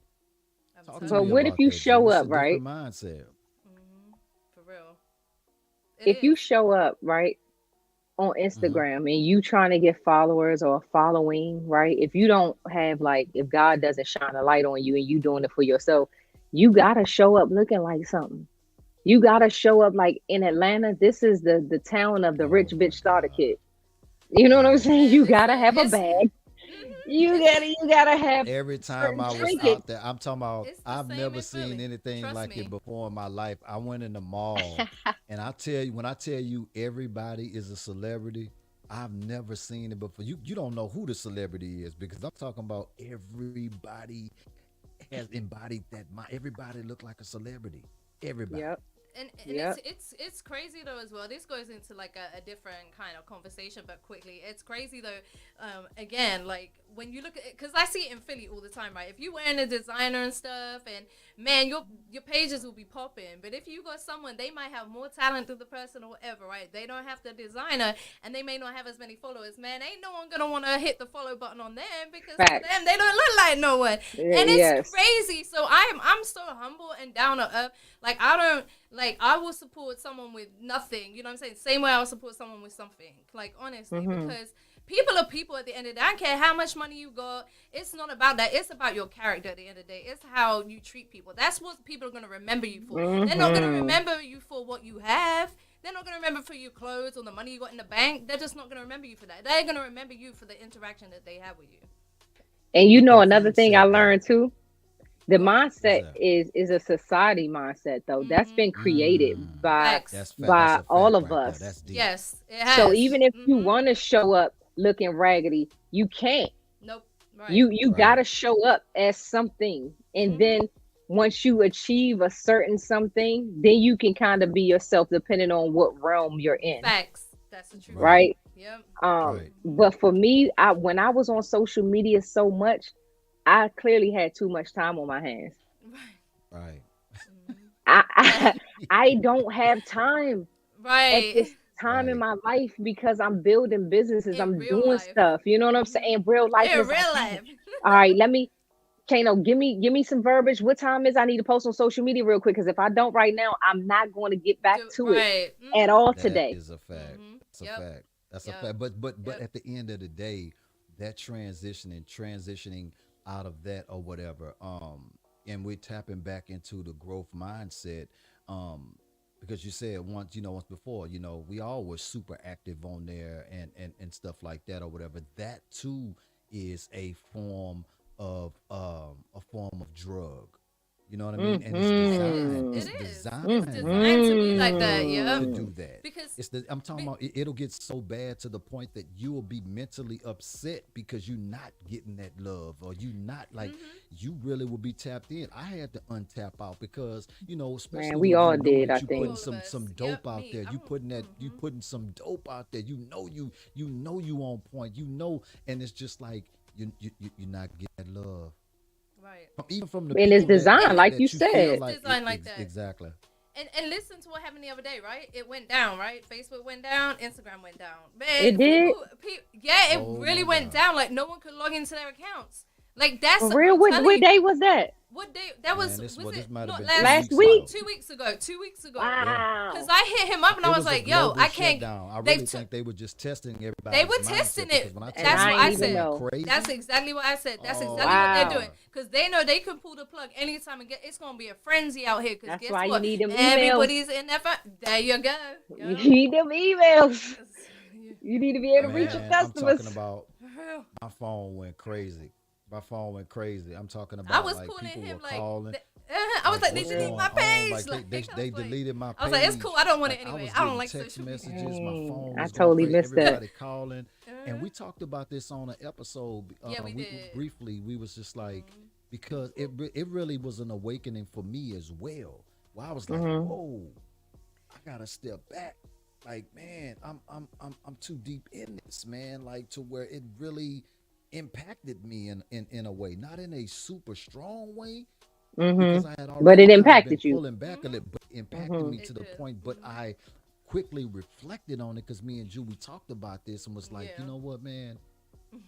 I'm Talk to But telling me what you. if about you that, Jew. show It's up, a right? different mindset. Mhm. For real. It If you is. show up, right, on Mm-hmm. Instagram and you trying to get followers or following, right? If you don't have like if God doesn't shine a light on you and you doing it for yourself, you gotta show up looking like something. You gotta show up like in Atlanta. This is the town of the Oh rich bitch my starter God. kit. You know what I'm saying? Yes. You Man, gotta listen, have a it's bag. mhm. You gotta have Every time certain I was Listen, out trinkets. there, I'm talking about, it's the I've same never in seen Philly. anything Trust like it me. before in my life. I went in the mall, and I tell you, when I tell you everybody is a celebrity, I've never seen it before. You don't know who the celebrity is because I'm talking about everybody has embodied that. Everybody look like a celebrity. Everybody. Yep, And yep. it's crazy though as well. This goes into like a different kind of conversation, but quickly, it's crazy though. Again, like when you look at it, because I see it in Philly all the time, right? If you wearing a designer and stuff, and man, your pages will be popping. But if you got someone, they might have more talent than the person or whatever, right? They don't have the designer, and they may not have as many followers. Man, ain't no one gonna want to hit the follow button on them because to them Facts. they don't look like no one, and it's Yes. crazy. So I'm so humble and down to earth. Like I don't like I will support someone with nothing. You know what I'm saying? Same way I will support someone with something. Like honestly, Hmm. because people are people at the end of the day. I don't care how much money you got. It's not about that. It's about your character at the end of the day. It's how you treat people. That's what people are gonna remember you for. They're not gonna Hmm. remember you for what you have. They're not gonna remember for your clothes or the money you got in the bank. They're just not gonna remember you for that. They're gonna remember you for the interaction that they have with you. And you But know that another thing I mindset, learned though, too, the What? what's mindset that? is a society mindset though. That's Mm-hmm. been created Mm, by Facts. that's by a all fact of right there. us. That's deep. Yes, it So has. even if you Mm-hmm. want to show up looking raggedy, you can't. Nope. Right. You Right. gotta show up as something, and Mm-hmm. then once you achieve a certain something, then you can kind of be yourself depending on what realm you're in, Facts. That's the truth. Right. right? Yep. Right. Mm-hmm. But for me, I when I was on social media so much, I clearly had too much time on my hands. Right. Right. Mm-hmm. I That. I, I don't have time at Right. this time in Right. my life because I'm building businesses, In I'm real doing life. stuff. You know what I'm Mm-hmm. saying? Real life In is like, real dang, life. all right, let me Kano, give me some verbiage. What time is I need to post on social media real quick? Because if I don't right now, I'm not going to get back to it Right. at Mm-hmm. all That today. is a fact. Mm-hmm. That's a Yep. fact. That's a Yep. fact. But Yep. at the end of the day, that transitioning out of that or whatever, and we're tapping back into the growth mindset, um, because you said once before, we all were super active on there and stuff like that or whatever. That too is a form of drug. You know what I mean? And it's designed. It It's is. It's designed designed to be like that. Yep. to do that. Because I'm talking be- about it'll get so bad to the point that you will be mentally upset because you're not getting that love, or you not like you really will be tapped in. I had to untap out because especially Man, we when all you know did, that I you think. putting all of us. some Yep. dope out Me. there. You putting that you putting some dope out there. You on point. And it's just like you're not getting that love. Right. Even from the And it's people designed, like you that you feel said. like It's designed like that. exactly. And listen to what happened the other day, right? It went down, right? Facebook went down, Instagram went down. Man, It did? Yeah, it Oh really my went God. down. Like no one could log into their accounts. Like that's For real, I'm what telling you, day was that? what day? That was Man, this it might have not been Last 2 weeks week? ago. 2 weeks ago. 2 weeks ago. Wow. Because I hit him up and I It was a like, "Yo, global I can't." shutdown. I they've really t- think they were just testing everybody. They were testing it. That's I what I ain't even said. know. Crazy. That's exactly what I said. That's exactly Wow. what they're doing. Because they know they can pull the plug anytime and it's going to be a frenzy out here. Because That's guess why you what? need them emails. Everybody's in that. There you go. You need them emails. You need to be able to reach your Man, I'm customers. talking about my phone went crazy. My phone went crazy. I'm talking I about was like calling people him were like, calling. I was like, they what's deleted going my on? page. Like Like, they I was like- deleted my page. I was like, it's cool. I don't want it Like, anyway. was I don't getting like text social media. messages. My phone I was totally going crazy. missed that. Everybody calling, and we talked about this on an episode. Yeah, we did. Briefly. We was just like because it really was an awakening for me as well. Where I was like, whoa, I gotta step back. Like, man, I'm too deep in this, man. Like to where it really impacted me in a way, not in a super strong way, because I had already But it kind of impacted been you. pulling back a little, but it impacted me to the point. But I quickly reflected on it because me and Ju we talked about this and was like, Yeah. you know what, man,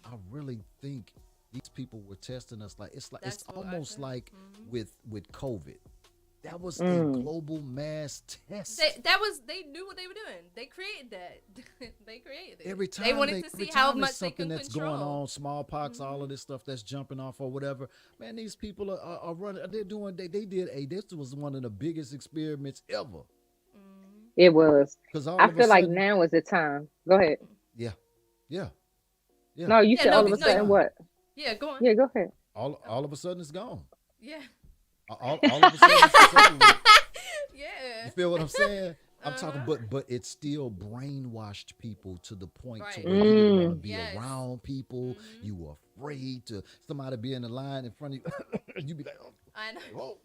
I really think these people were testing us. Like it's That's what I almost said. like with COVID. That was a global mass test. They knew what they were doing. They created that. They created it. Every time they wanted to every see how time much there's they something can that's control. going on, smallpox, all of this stuff that's jumping off or whatever. Man, these people are running. They're doing. They did a. This was one of the biggest experiments ever. It was. Because I feel like now is the time. Go ahead. Yeah. No, you Yeah, said no, all of a no, sudden what? Yeah, go on. Yeah, go ahead. All of a sudden it's gone. Yeah. All of a sudden it's over with. Yeah. You feel what I'm saying? I'm talking, but it still brainwashed people to the point to Right. where you didn't want to be Yes. around people. You were afraid to somebody be in the line in front of you. You be like, oh, I know. hold,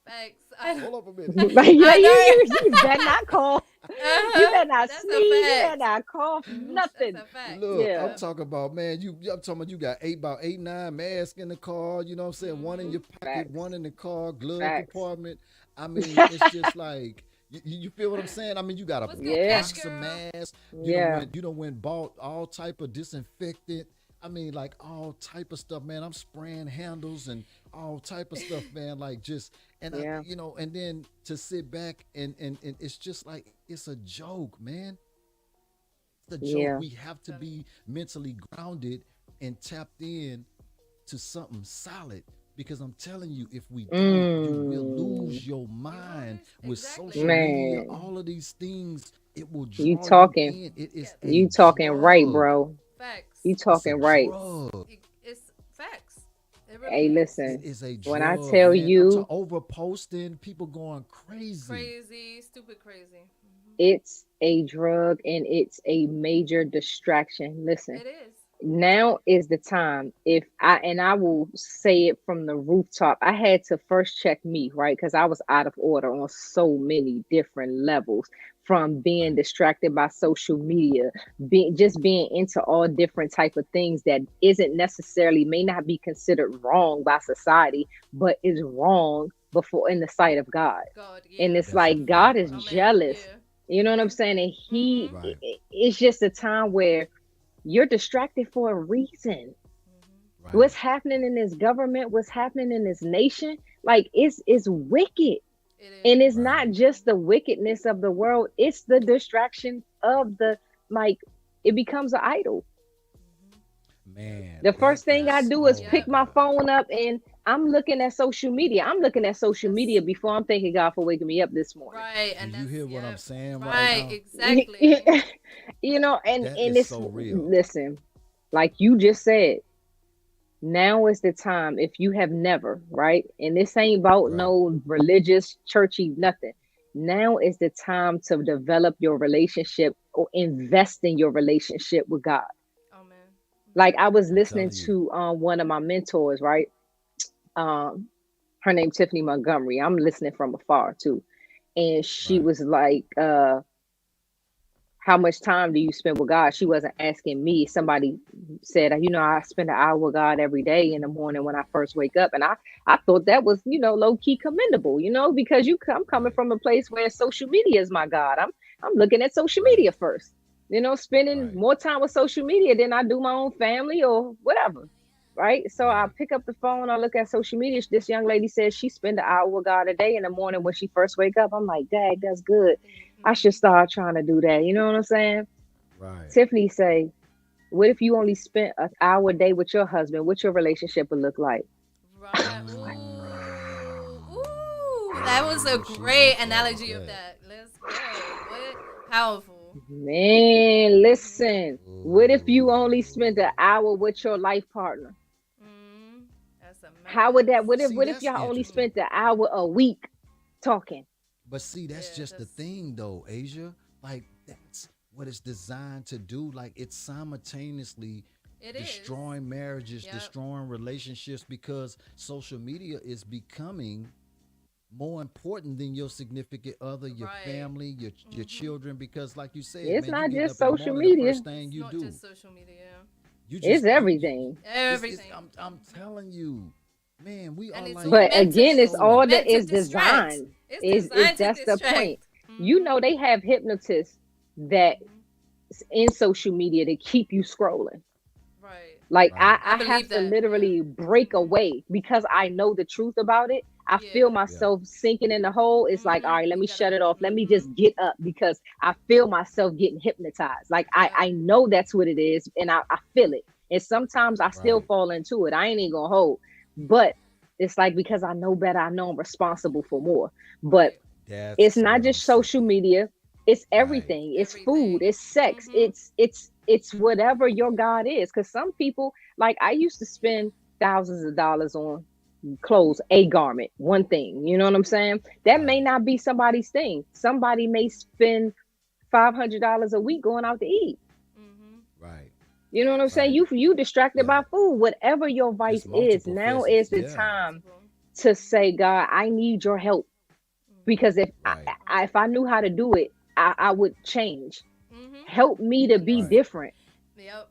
Facts. I know. hold up a minute. Like, yeah, I know. you better not call. You better not That's a sneeze. You better fact. not cough. Nothing. That's a fact. Look, Yeah. I'm talking about, man, I'm talking about you got about 8-9 masks in the car, you know what I'm saying? One in your pocket, Facts. one in the car, glove Facts. compartment. I mean, it's just like you feel what I'm saying? I mean, you got a What's good, Yeah. box Cash of Girl? masks. Yeah. You done went bought all type of disinfectant. I mean, like all type of stuff, man. I'm spraying handles and all type of stuff, man. Like just Yeah. and then to sit back and it's just like it's a joke, man. It's a joke. Yeah. We have to be mentally grounded and tapped in to something solid. Because I'm telling you, if we don't, you will lose your mind with Exactly. social media, Man. all of these things. It will draw You talking. in. It is You a talking right, drug. bro. Facts. You It's a talking right. drug. It's facts. It really Hey, is. listen. It is a drug. When I tell man. you- over posting, people going crazy. Crazy, stupid crazy. It's a drug and it's a major distraction. Listen. It is. Now is the time. I will say it from the rooftop, I had to first check me, right? Because I was out of order on so many different levels, from being distracted by social media, being into all different type of things that isn't necessarily, may not be considered wrong by society, but is wrong before in the sight of God. God, yeah. And it's That's like a God fact. is Amen. jealous. Yeah. You know what I'm saying? And he Right. it's just a time where you're distracted for a reason. Right. What's happening in this government, what's happening in this nation, like it's wicked. It is. And it's Right. not just the wickedness of the world, it's the distraction of the, like, it becomes an idol. Man. The first that thing I do is Yeah. pick my phone up and I'm looking at social media. I'm looking at social media before I'm thanking God for waking me up this morning. Right. Do And you that's, hear what yeah. I'm saying right Right, now? exactly. You know, and That and is it's so real. listen, like you just said, Now is the time. If you have never, right? And this ain't about Right. no religious, churchy, nothing. Now is the time to develop your relationship or invest in your relationship with God. Oh man. Like I was I'm listening telling you. to one of my mentors, right? Um, her name Tiffany Montgomery. I'm listening from afar too. And she Right. was like, how much time do you spend with God? She wasn't asking me. Somebody said, I spend an hour with God every day in the morning when I first wake up. And I thought that was, low key commendable, because I'm coming Right. from a place where social media is my God. I'm looking at social Right. media first, spending Right. more time with social media than I do my own family or whatever. Right. So I Right. pick up the phone, I look at social media. This young lady says she spend an hour with God a day in the morning when she first wake up. I'm like, Dad, that's good. I should Mm-hmm. start trying to do that. You know what I'm saying? Right. Tiffany say, what if you only spent an hour a day with your husband? What your relationship would look like? Right. Like, Ooh. Mm. Ooh. That was a Ooh, she great went there with analogy of that. that. Let's go. What? Powerful. man, Mm-hmm. listen. What if you only spent an Ooh. hour with your life partner? Mm-hmm. That's a How would that? mess. See, What if that's y'all only interesting. spent an hour a week talking? But see, that's Yeah, just the that's thing though, Asia. Like that's what it's designed to do. Like it's simultaneously it is. destroying marriages, Yep. destroying relationships because social media is becoming more important than your significant other, your Right. family, your Mm-hmm. children. Because like you said, It's man, you not getting just up in the social morning, the media. first thing It's you not do, just social media. you It's just everything. it's Everything. I'm telling you, man, we And are it's like all But meant to again, it's so all that meant to is distract. designed. It's Is designed to that's the point. distract. Mm-hmm. They have hypnotists that Mm-hmm. in social media to keep you scrolling. Right. Like right. I I have believe to that. Yeah. literally break Mm-hmm. away because I know the truth about it. I feel Yeah. Yeah. myself sinking in the hole. It's like, all Mm-hmm. right, let You me gotta. shut it off. Let me Mm-hmm. just get up because I feel myself getting hypnotized. Like Yep. I know that's what it is, and I feel it. And sometimes I still Right. fall into it. I ain't even gonna hold. But it's like because I know better, I know I'm responsible for more. But Right. it's That's not what I'm just social saying. media, it's Right. everything. It's food, Everything. it's sex, Mm-hmm. it's whatever your God is. Because some people, like I used to spend thousands of dollars on clothes, a garment, one thing. You know what I'm saying? That may Right. not be somebody's thing. Somebody may spend $500 a week going out to eat. Mm-hmm. Right. You know what I'm saying? Right. You distracted Yeah. by food, whatever your It's vice is. multiple Now facets. is the Yeah. time Multiple. to Mm-hmm. say, God, I need your help Mm-hmm. because Right. if I knew how to do it, I would change. Mm-hmm. Help me to And be that's Right. different. yep.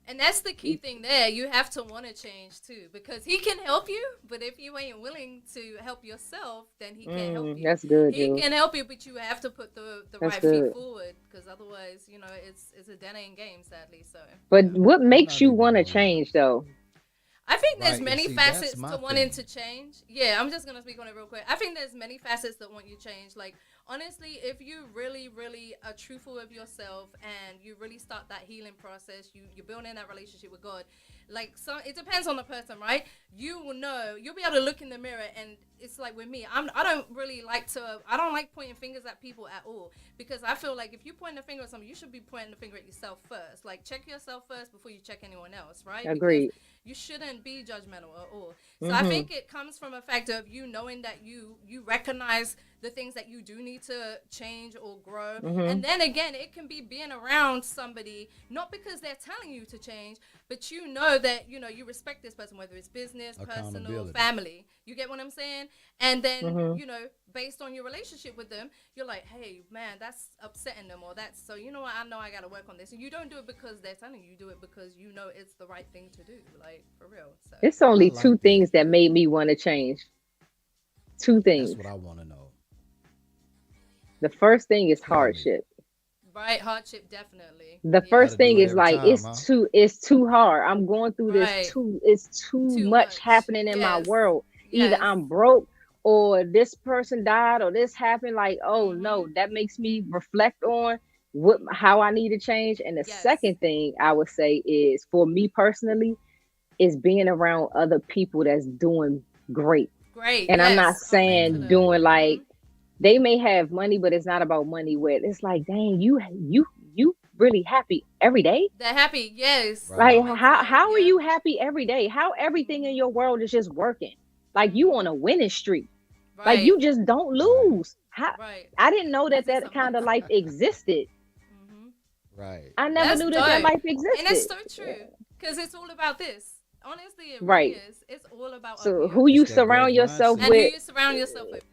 And that's the key thing there. You have to want to change too, because he can help you, but if you ain't willing to help yourself, then he can't help you. That's good, He Jules. can help you, but you have to put the That's right feet good. forward, because otherwise, it's a dead end game, sadly. So But yeah. what I'm makes not you even want to gonna lie. change, though? I think there's Right. And many see, that's facets my to wanting to thing. change. Yeah, I'm just gonna speak on it real quick. I think there's many facets that want you to change. Like honestly, if you really, really are truthful with yourself and you really start that healing process, you're building that relationship with God. Like so, it depends on the person, right? You will know. You'll be able to look in the mirror, and it's like with me, I don't really like to. I don't like pointing fingers at people at all because I feel like if you point a finger at someone, you should be pointing the finger at yourself first. Like check yourself first before you check anyone else, right? Because Agreed. you shouldn't be judgmental at all. So I Mm-hmm. think it comes from a factor of you knowing that you recognize the things that you do need to change or grow. Mm-hmm. And then again, it can be being around somebody, not because they're telling you to change, but you know that, you respect this person, whether it's business, personal, Accountability. family. You get what I'm saying? And then, Mm-hmm. based on your relationship with them, you're like, hey, man, that's upsetting them, or that's, so you know what, I know I got to work on this. And you don't do it because they're telling you, you do it because you know it's the right thing to do, like, for real. So, It's I only two like that. things that made me want to change. Two That's things. what I want to know. The first thing is Tell me. hardship. right, hardship, definitely. The Yeah. Got to first thing do it is every like time, huh? it's too hard. I'm going through this Right. too it's too Too much much. happening in my Yes. world. Either Yes. I'm broke or this person died or this happened. Like, oh Mm-hmm. no, that makes me reflect on what how I need to change. And the Yes. second thing I would say is for me personally is being around other people that's doing great. Great. And I'm not Yes. Amen to saying that. doing Mm. Mm-hmm. like they may have money, but it's not about money. Where it's like, dang, you really happy every day? They're happy. Yes. Right. Like I'm into that. how are Yeah. you happy every day? How everything in your world is just working? Like you on a winning streak. Like Right. you just don't Right. lose. How Right. I didn't know I that see that something kind of else. life existed. Hmm. Right. I never Right. That's knew that that dope. life And it's existed. so true. Because it's all about this. Honestly, it really Right. is. It's all about up So here. who It's you that growth surround yourself mindset. And who with, you surround yourself with.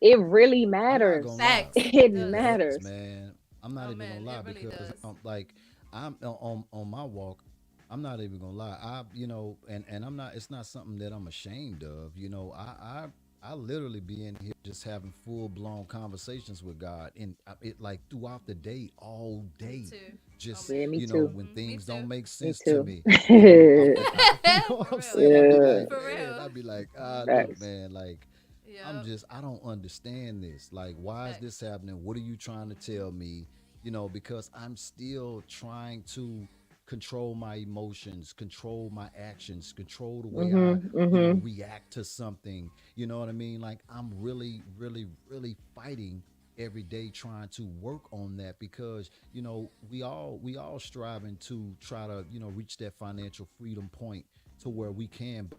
it really I'm not gonna matters. lie. Facts. It It does. It does, matters. man. I'm not Oh even gonna man, lie it really because does. like I'm on my walk. I'm not even gonna lie. And I'm not. It's not something that I'm ashamed of. I literally be in here just having full blown conversations with God, and it like throughout the day, all Me day. too. Oh Just Yeah, man. me too. when Me things too. don't make Me sense to too. me, you know what I'm For real. saying? I be Yeah. like, For man, real. I be like, look, Facts. man, like Yep. I don't understand this. Like, why is this Facts. happening? What are you trying to tell me? Because I'm still trying to control my emotions, control my actions, control the way I, Mhm. Mhm. react to something. You know what I mean? Like, I'm really, really, really fighting every day trying to work on that because we all striving to try to reach that financial freedom point to where we can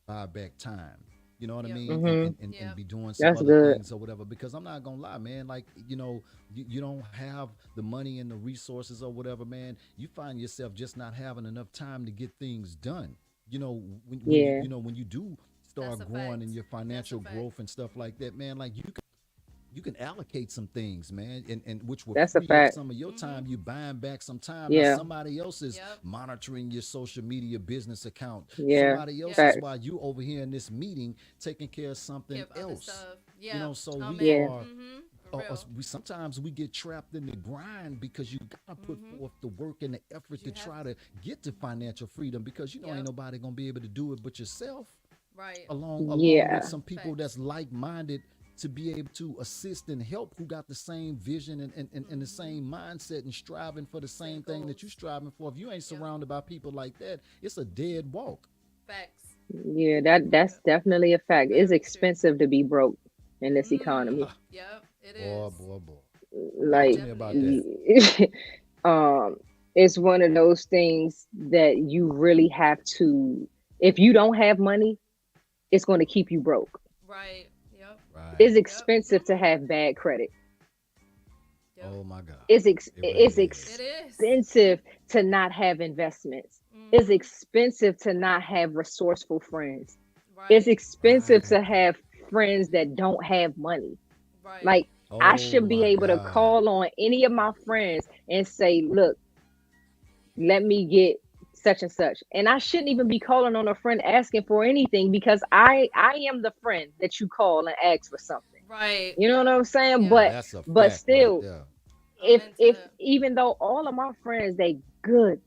buy back time. You know what I Yep. mean? And Mhm. and, and, and Yep. be doing some That's other good. things or whatever. Because I'm not gonna lie, man. Like, you don't have the money and the resources or whatever, man. You find yourself just not having enough time to get things done. When Yeah. when you do That's start a growing fact. in your That's a financial fact. growth and stuff like that, man, like you can allocate some things, man, and which will That's a free up fact. some of your Mhm. time. You buying back some time. Now Yeah. somebody else is Yep. monitoring your social media business account. Yeah. Somebody else Yep. is Facts. while you over here in this meeting taking care of Care something of other else. stuff. Yep. So Oh we man. Yeah. are. Mhm. For real. We sometimes we get trapped in the grind because you gotta put Mhm. forth the work and the effort to You have try to. to get to financial freedom because ain't Yep. nobody gonna be able to do it but yourself Right. along with Yeah. some people Facts. that's like-minded to be able to assist and help who got the same vision and the Mhm. same mindset and striving for the Same same thing that you're goals. striving for. If you ain't Yep. surrounded by people like that, it's a dead walk. Facts. Yeah. That's Yep. definitely a fact. It's Very true. expensive to be broke in this Mm. economy. Ha, Yep. It boy, is. boy, boy. It Talk to Like, me definitely about that. is. um, it's one of those things that you really have to. If you don't have money, it's going to keep you broke. Right. Yep. Right. It's Yep. expensive to Mhm. have bad credit. Yep. Oh my God. It really It's is. It is. expensive to not have investments. It's Mhm. expensive to not have resourceful friends. It's Right. expensive Right. to have friends that don't have money. Right. Like I Oh should be my able to God. call on any of my friends and say, "Look, let me get such and such." And I shouldn't even be calling on a friend asking for anything because I am the friend that you call and ask for something. Right. You know what Yep. I'm saying? Now Yep. that's a But fact right still, there. I'm into if that. even though all of my friends they good,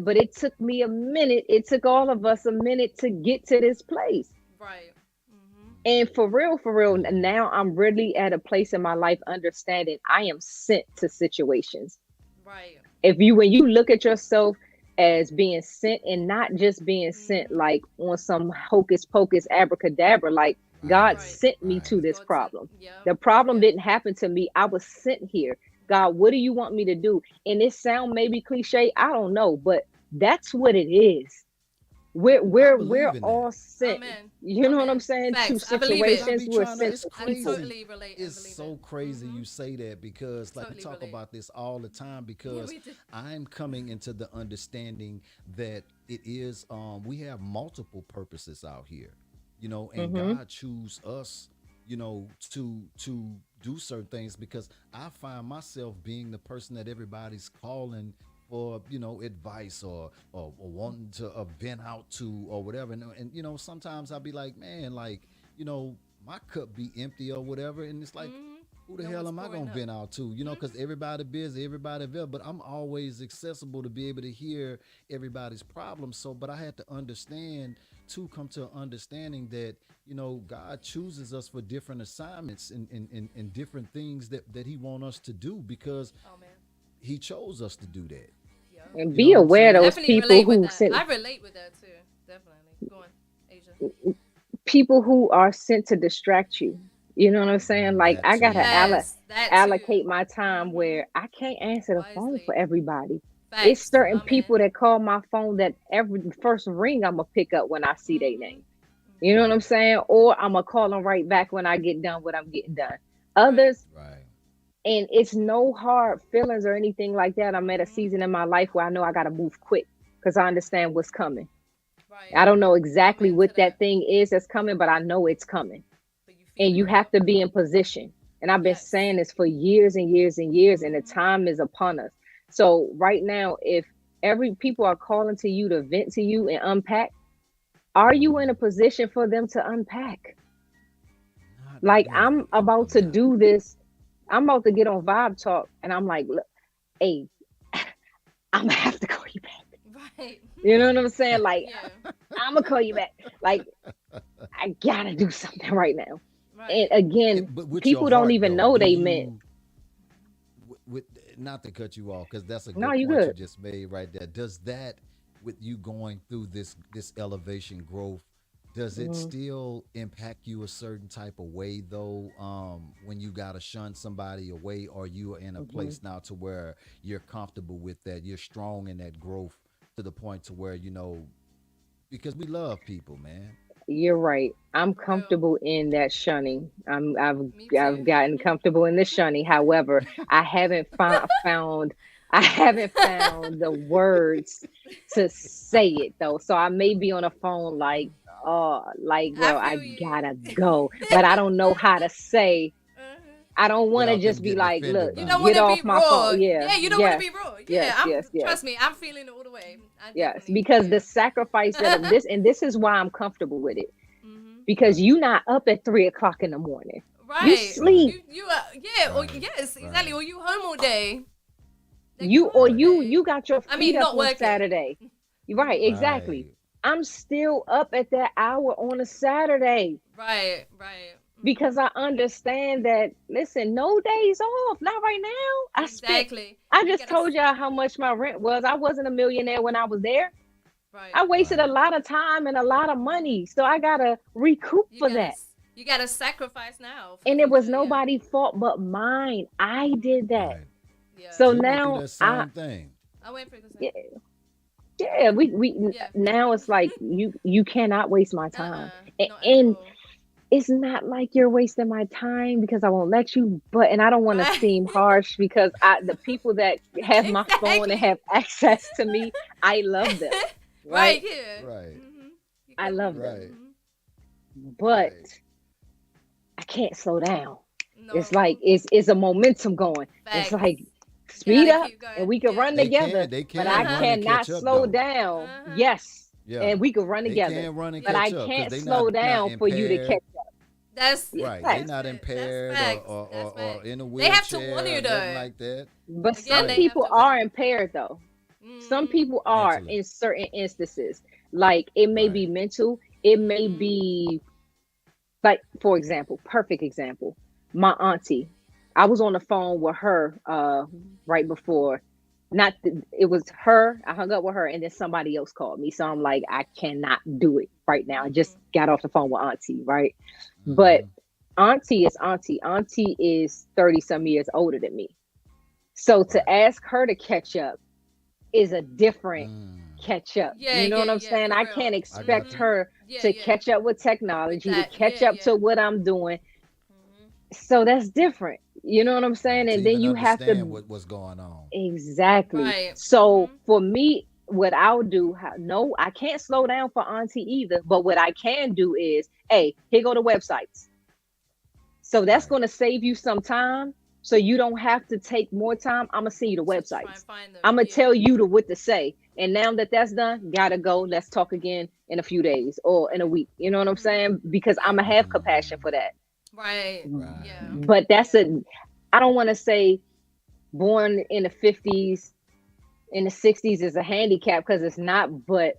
but it took me a minute. It took all of us a minute to get to this place. Right. Mhm. And for real, Mm. now I'm really at a place in my life understanding I am sent to situations. Right. If you when you look at yourself as being sent and not just being sent Mhm. like on some hocus pocus abracadabra, like God Right. Right. sent me to Right. this God sent. problem. Yep. The problem Yep. didn't happen to me. I was sent here. God, what do you want me to do? And it sound maybe cliche, I don't know, but that's what it is. we're I we're we're believe in that. all sent, Amen. you know what I'm Amen. saying, to Facts. I believe Cause it. I situations. be We're trying to. sent It's to I people. crazy. totally relate and It's believe it. so crazy Mhm. you say that because like we Totally talk relate. about this all the time Yeah, because we do. I'm coming into the understanding that it is we have multiple purposes out here, and Mm-hmm. God choose us, to do certain things because I find myself being the person that everybody's calling for advice or wanting to vent out to or whatever and sometimes I'll be like, man, like, you know my cup be empty or whatever, and it's like, Mhm. who the No hell one's am I pouring gonna up. vent out to? Because Mhm. everybody busy, everybody available, but I'm always accessible to be able to hear everybody's problems. So, but I had to understand to come to an understanding that God chooses us for different assignments and different things that He want us to do because Oh man. He chose us to do that. Yep. And You know be what I'm aware I of saying? those definitely people relate with who that. sent I relate with that too. Definitely. Go on, Asia. people who are sent to distract you. You know what I'm saying? Like That I too. gotta Yes, that too. allocate my time Mm-hmm. where I can't answer the phone for Wisely. everybody. It's Facts. certain Amen. people that call my phone that every first ring I'm gonna pick up when I see their Mm-hmm. name. You know what I'm Right. saying? Or I'm gonna call them right back when I get done what I'm getting done. Right. Others, Right. and it's no hard feelings or anything like that. I'm at a Mm-hmm. season in my life where I know I gotta move quick because I understand what's coming. Right. I don't know exactly Amen to what that. that thing is that's coming, but I know it's coming. But you And feeling you it have though. to be in position. And I've been Yes. saying this for years and years and years, and the Mm-hmm. time is upon us. So right now, if every people are calling to you to vent to you and unpack, are you in a Hmm. position for them to unpack? Not Like I'm really. about I'm to not. do this. I'm about to get on Vibe Talk, and I'm like, look, hey, I'm gonna have to call you back. Right. You know what I'm Right. saying? Like, Yeah. I'm gonna call you back. Like, I gotta do something right now. And Right. again, But with your people don't heart even though, know do they meant. you with not to cut you off because that's a No, good you point you good. just made right there. Does that with you going through this elevation growth, does it Mhm. still impact you a certain type of way though? When you gotta shun somebody away, or you are in a Mhm. place now to where you're comfortable with that, you're strong in that growth to the point to where because we love people, man. You're right. I'm For real. comfortable in that shunning. Me I've too. gotten comfortable in the shunning. However, I haven't found I haven't found the words to say it though. So I may be on a phone like, oh, like, I bro, I feel you. gotta go, but I don't know how to say. Uh-huh. I don't want to Without them just be getting like, offended look, You by don't want get it. to be off my phone. raw. Yeah, Yeah, you don't want to yes, be raw. Yeah, yes, yes, yes. trust me, I'm feeling it all the way. I Yes, definitely because the feel sacrifice that you. this, and this is why I'm comfortable with it, Hmm. because Right. you not up at 3 o'clock in the morning. You Right. Right. sleep. You yeah, or Right. yes, exactly. Right. Or you home all day. Like you You home or all Right. day. you got your I feet mean, up not on working. Saturday. Right, Hmm. exactly. Right. I'm still up at that hour on a Saturday Right. Right. because I understand that. Listen, no days off. Not right now. Exactly. I You just gotta. told y'all how much my rent was. I wasn't a millionaire when I was there. Right. I wasted a Right. lot of time and a lot of Hmm. money. So I gotta recoup You for gotta. that. You gotta sacrifice now for the And it was future. Yeah. nobody's fault but mine. I Hmm. did that. Right. Yeah. So So you went through now that I same thing. I went through the same yeah, thing. yeah, we Yeah. now it's like you cannot waste my time. Not at And all. it's not like you're wasting my time because I won't let you, but and I don't want to Right. seem harsh because the people that have my phone and Exactly. have access to me, I love them, Right right? here. Right. Hmm. You I could love be. them. Right. Hmm. But Right. I can't slow down. It's like No. it's a momentum going. It's Facts. like You speed gotta up keep and going. we can Yeah. run together, They but can I Uh-huh. run and cannot catch up slow though. down. Uh-huh. Yes. Yeah. And we can run They together, can run and but Yeah. I catch up because can't they slow not down for you to impaired. catch up. That's Right. They Yes. that's not it. That's impaired facts. That's or facts. in a They have to warn wheelchair you or nothing though. like that. But Again, some they Right. have people to warn are you. impaired though. Some Hmm. people are Mentally. in certain instances. Like it may be Right. mental, it may Hmm. be like, for example, perfect example, my auntie. I was on the phone with her right before. Not it was her. I hung up with her, and then somebody else called me. So I'm like, I cannot do it right now. I just Hmm. got off the phone with auntie, right? But Mm-hmm. auntie is auntie. Auntie is 30 some years older than me. So to Right. ask her to catch up is a different Mm. catch up. Yeah, You know yeah, what I'm yeah, saying? for I can't real. I expect got you. Hmm. her Yeah, to yeah. catch up with With technology, to that, catch yeah, up yeah. to what I'm doing. Hmm. So that's different. You know what I'm Right. saying? To And then even you have understand to what's going on. exactly. Right. So Hmm. for me, what I'll do, no, I can't slow down for auntie either. But what I can do is, hey, here go the websites. So that's Right. going to save you some time. So you don't have to take more time. I'm gonna send you the To try and websites. find them. I'm gonna Yeah. tell you to what to say. And now that that's done, gotta go. Let's talk again in a few days or in a Right. week. You know what I'm Hmm. saying? Because I'm Yeah. gonna have compassion Mm. for that. Right. Right. Yeah. But that's Yeah. a. I don't want to say born in the 50s, in the 60s is a handicap because it's not. But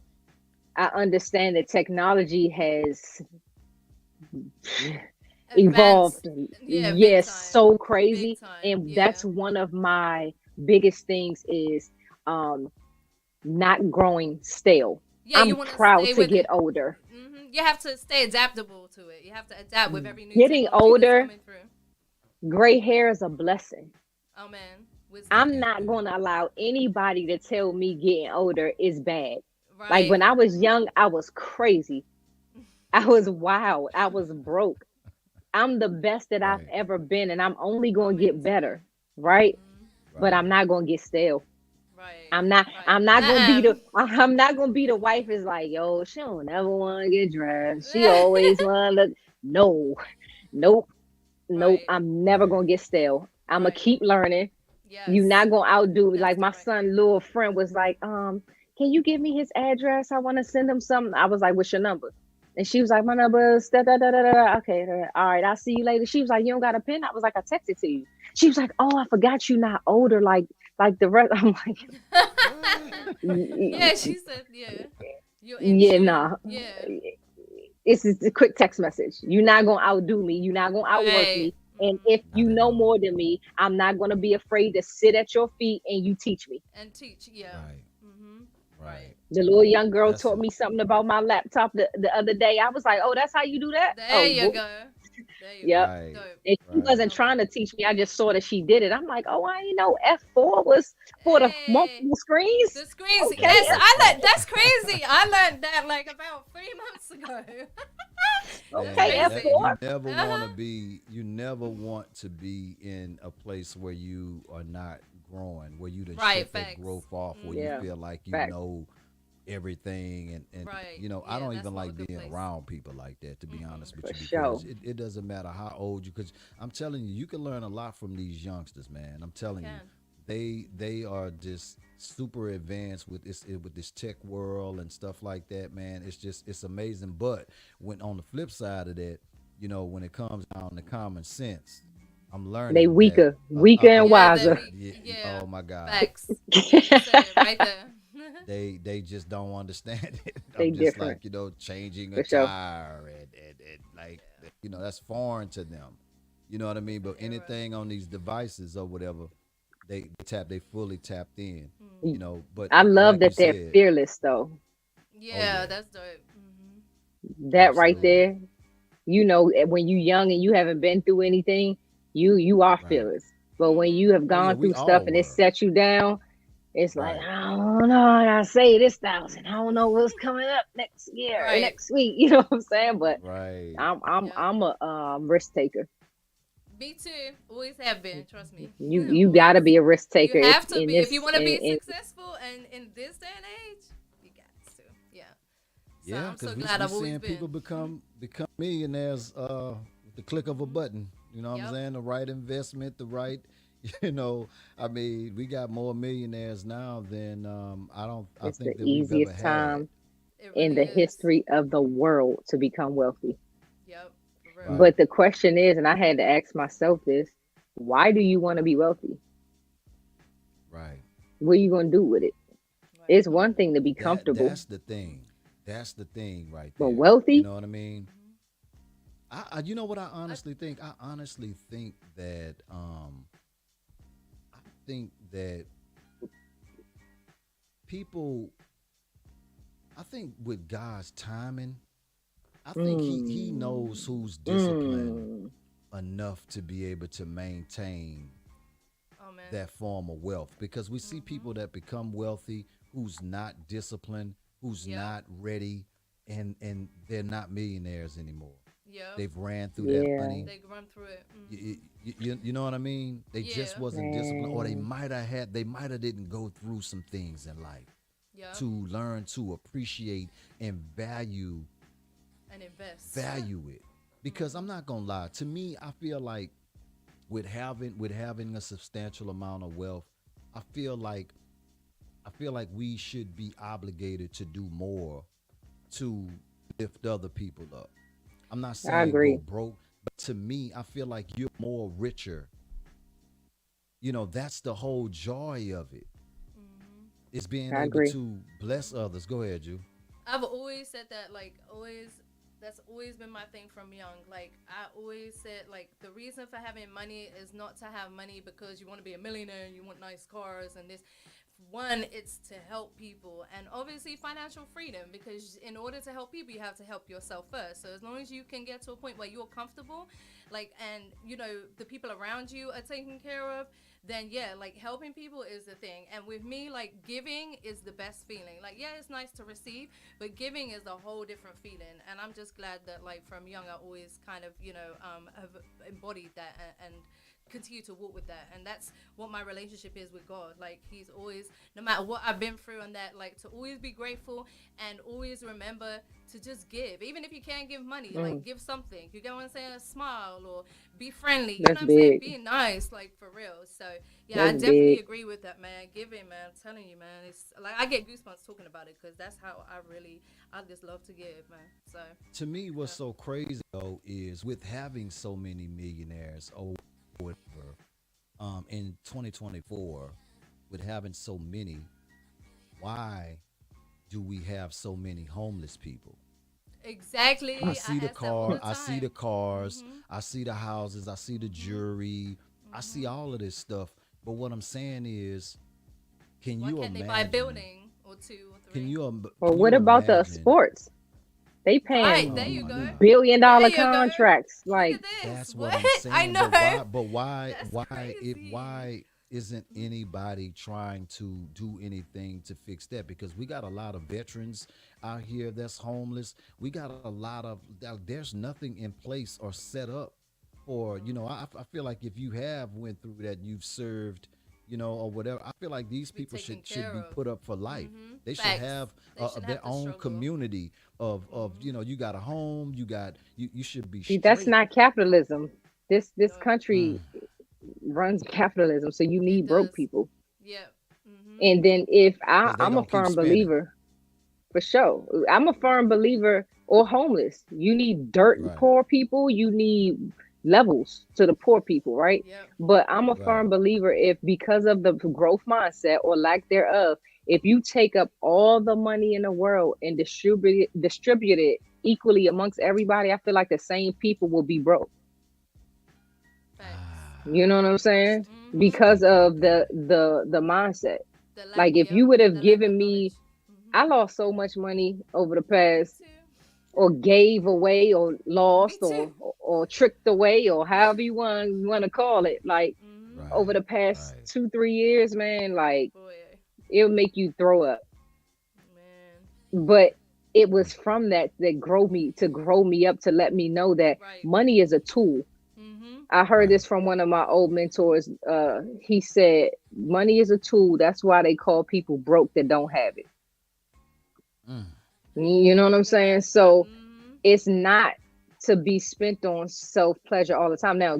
I understand that technology has Advanced. evolved, Yeah. Big yes, time. so Big crazy. time. And Yeah. that's one of my biggest things is um not growing stale. Yeah, you I'm want to proud stay to with get it. older. You have to stay adaptable to it. You have to adapt with every new Getting technology that's older, coming through. gray hair is a blessing. Oh man, wisdom. I'm not going to allow anybody to tell me getting older is bad. Like when Right. I was young, I was crazy. I was wild. I was broke. I'm the best that I've Right. ever been, and I'm only going to get Amazing. better, right? But Right. I'm not going to get stale. Right. I'm not. Right. I'm not gonna be the. Uh-uh. I'm not gonna be the wife. Is like, yo, she don't ever want to get dressed. She always want to. No, nope, nope. Right. I'm never Right. gonna get stale. I'm gonna Right. keep learning. You Yes. not gonna outdo me. That's Like the my right. son, little friend was like, can you give me his address? I want to send him something. I was like, what's your number? And she was like, my number is da da da da da. Okay, all right, I'll see you later. She was like, you don't got a pen? I was like, I texted to you. She was like, oh, I forgot you not older like the rest. I'm like, What? Yeah, she said, yeah. You're in yeah, tune. nah. Yeah. It's just a quick text message. You're not gonna outdo me. You're not gonna outwork Right. me. And if Not you at know all. more than me, I'm not gonna be afraid to sit at your feet and you teach me. And teach. Yeah. Right. Right. Right. The little young girl That's taught it. me something about my laptop the other day. I was like, oh, that's how you do that? There Oh, you boy. go. There you go. Yep. Right. Dope. And she Right. wasn't Dope. trying to teach me. I just saw that she did it. I'm like, oh, I ain't know F4 was for the Hey. multiple screens. The screens. Okay, Yes, That I part. learned. That's crazy. I learned that like about 3 months ago. That's Yeah, okay, crazy. you F4. never want to Uh-huh. be. You never want to be in a place where you are not growing, where you done Right. shut that Facts. growth off, where you Yeah, feel like you fact. know everything, and Right. I Yeah, don't that's even not a like good being place. around people like that. To be honest with For you, sure. because it doesn't matter how old you. Because I'm telling you, you can learn a lot from these youngsters, man. I'm You telling you, can. they are just super advanced with this tech world and stuff like that, man. It's amazing. But when on the flip side of that, when it comes down to common sense, I'm They learning that. weaker and Yeah, that wiser. we. Yeah, Yeah. oh my God, Facts. You said it right there. they just don't understand it. They I'm just different like changing a for sure. tire and like that's foreign to them. You know what I mean? But Different era. anything on these devices or whatever, they fully tapped in. But I love like you that they're said, fearless though. oh Yeah, yeah, that's dope. That right Definitely. absolutely, there, when you young and you haven't been through anything, you are right. fearless. But when you have Oh yeah, gone we through stuff all and it were, set you down, it's like, right. I don't know, I gotta say this thousand. I don't know what's coming up next year or Right. next week. You know what I'm saying? But Right. Yep. I'm a risk taker. Me too. Always have been. Trust me. You Always. gotta be a risk You taker if have to in be if you this want to be in successful and in this day and age. You got to. Yeah. So Yeah, I'm so because glad we I've always seeing people been. become millionaires with the click of a button. You know what I'm Yep. saying? The right investment, the right, you know, I mean, we got more millionaires now than I it's the think that we've ever easiest had. time It in really the is. history of the world to become wealthy. Yep. For real. Right, But the question is, and I had to ask myself this, why do you want to be wealthy? right. What are you going to do with it? What are you It's gonna one do? thing to be comfortable, That's the thing. That's the thing right but there. You wealthy? know what I mean? You know what I I, honestly think? I honestly think that I think that people I think with God's timing, I think he knows Mm, who's disciplined mm, enough to be able to maintain oh man. that form of wealth because we see people that become wealthy who's not disciplined, who's Yep. not ready and they're not millionaires anymore. Yep. They've ran through that yeah, money. They run through it. You know what I mean? They just Yeah. wasn't disciplined or man. they might have didn't go through some things in life Yep. to learn to appreciate and And invest. value it because I'm not gonna lie. To me, I feel like with having a substantial amount of wealth, I feel like we should be obligated to do more to lift other people up. I'm not I saying go agree. broke, but to me, I feel like you're more richer. That's the whole joy of it. Is being I able agree. to bless others. Go ahead, you. I've always said that, like, always, that's always been my thing from young. Like, I always said, like, the reason for having money is not to have money because you want to be a millionaire and you want nice cars and this. one, it's to help people, and obviously financial freedom, because in order to help people you have to help yourself first. So as long as you can get to a point where you're comfortable, like, and you know the people around you are taken care of, then yeah, like helping people is the thing. And with me, like giving is the best feeling. Like yeah, it's nice to receive, but giving is a whole different feeling. And I'm just glad that like from young I always kind of have embodied that, and continue to walk with that. And that's what my relationship is with God. Like he's always, no matter what I've been through and that, like to always be grateful and always remember to just give. Even if you can't give money, like give something. You get what I'm saying? A smile, or be friendly. You know That's what I'm saying? big. Be nice, like for real. So yeah, I That's definitely big. agree with that, man. Giving, man. I'm telling you, man. It's like I get goosebumps talking about it, because that's how I just love to give, man. So To me, what's yeah. so crazy though is with having so many millionaires or whatever, in 2024, with having so many, why do we have so many homeless people? I Exactly. I see the ask that all car, the I see time. the cars, Mhm. I see the houses, I see the Mhm. jewelry, I see Mhm. all of this stuff. But what I'm saying is, can Why you can't they buy a imagine? building or two or Can three? you Or can what you about the imagine? sports? They Right, paying there Oh you my go. God. billion There dollar you go. contracts. Look Like at this. That's what What? I'm I saying. know. That's Why if crazy. why isn't anybody trying to do anything to fix that? Because we got a lot of veterans out here that's homeless. We got a lot of there's nothing in place or set up for, I feel like if you have went through that, you've served, or whatever. I feel like these To be people taken should care be of. put up for life. Mhm. They should Facts. have They shouldn't have their to own struggle. community of Mhm. you got a home, you should be see, that's straight. not capitalism. This No, country Mm, runs capitalism, so you it need broke does. people. Yep. Mhm. And then if because they I'm a don't keep firm spending. believer, for sure. I'm a firm believer, or homeless. You need dirt Right, poor people, you need levels to the poor people, right? Yep. But I'm a right. firm believer, if because of the growth mindset or lack thereof, if you take up all the money in the world and distribute it equally amongst everybody, I feel like the same people will be broke. Facts. You know what I'm saying? It's Mhm. Because deep right of there. the mindset. The lack. Like if Yep. you would have The lack given of knowledge. me, I Mhm. lost so much money over the Me past, too. or gave away, or Me lost, too. or tricked away, or however you want to call it, like Mhm. over Right, the past right. 2-3 years, man, like Boy, it'll make you throw up. man. But it Mm, was from that grow me up, to let me know that Right. money is a tool. Mhm. I heard right. this from one of my old mentors. He said money is a tool, that's why they call people broke that don't have it. Mm, You know what Ooh, I'm look at saying? that. So Mhm. it's not to be spent on self pleasure all the time. Now,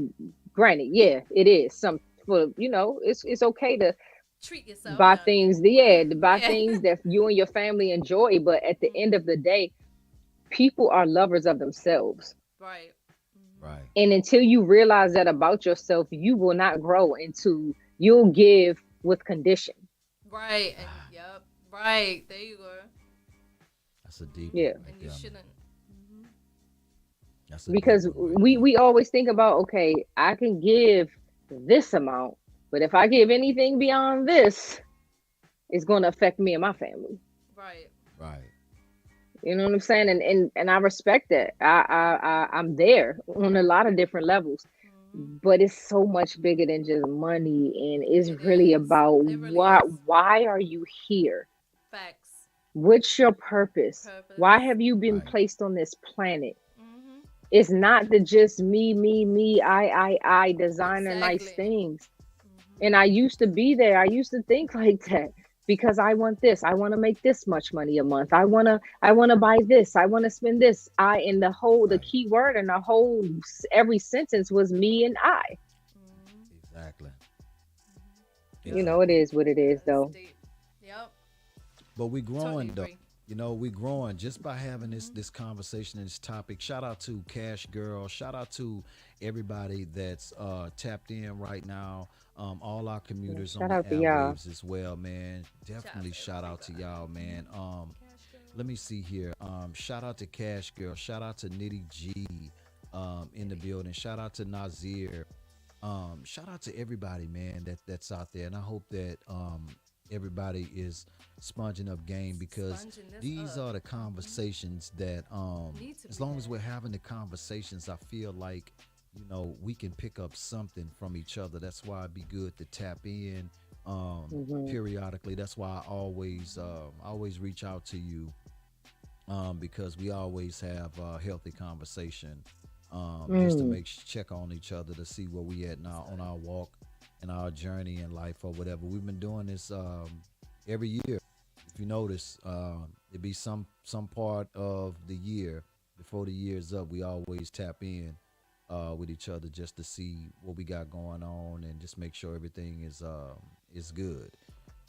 granted, yeah, it is some, for it's okay to Treat yourself buy now and things, then. yeah, to buy Yeah. things that you and your family enjoy, but at the end of Mhm. the day, people are lovers of themselves. Right. Mhm. right. And until you realize that about yourself, you will not grow into, you'll give with condition. Right. And yep. Right. There you go. That's a deep Mhm. Yeah. one right And you there, man. shouldn't. Mhm. That's a deep Because one right we there. we always think about, okay, I can give this amount, but if I give anything beyond this, it's going to affect me and my family. Right. Right. You know what I'm saying? And I respect that. I'm there on a lot of different levels, Mhm. but it's so much bigger than just money, and it's It really is. about It really what, is. why are you here? Facts. What's your purpose? Why Purpose. have you been Right. placed on this planet? Mhm. It's not the just me, I designer nice Exactly. things. Mhm. And I used to be there. I used to think like that, because I want this. I want to make this much money a month. I want to buy this. I want to spend this. And the Right. key word and the whole, every sentence was me and I. Mhm. Exactly. Mhm. Yep. It Exactly. is what it is That's though. deep. Yep. But we Totally growing though. agree. We growing just by having this Mhm. this conversation and this topic. Shout out to Cash Girl. Shout out to everybody that's tapped in right now. All our Yeah, commuters on shout the out to y'all. airwaves as well, man. Shout out Definitely to shout out to everybody. y'all, man. Cash Let girl. me see here. Shout out to Cash Girl. Shout out to Nitty G in the Nitty. building. Shout out to Nazir. Shout out to everybody, man, that's out there. And I hope that everybody is sponging up game, because Sponging this these up. are the conversations that Need to as be long as we're had. having the conversations, I feel like, we can pick up something from each other. That's why it'd be good to tap in Mhm. periodically. That's why I always reach out to you, because we always have a healthy conversation, just to Mm. check on each other to see where we at Yes, now on sir. our walk and our journey in life or whatever. We've been doing this every year. If you notice, it be some part of the year before the year's up. We always tap in with each other just to see what we got going on and just make sure everything is good.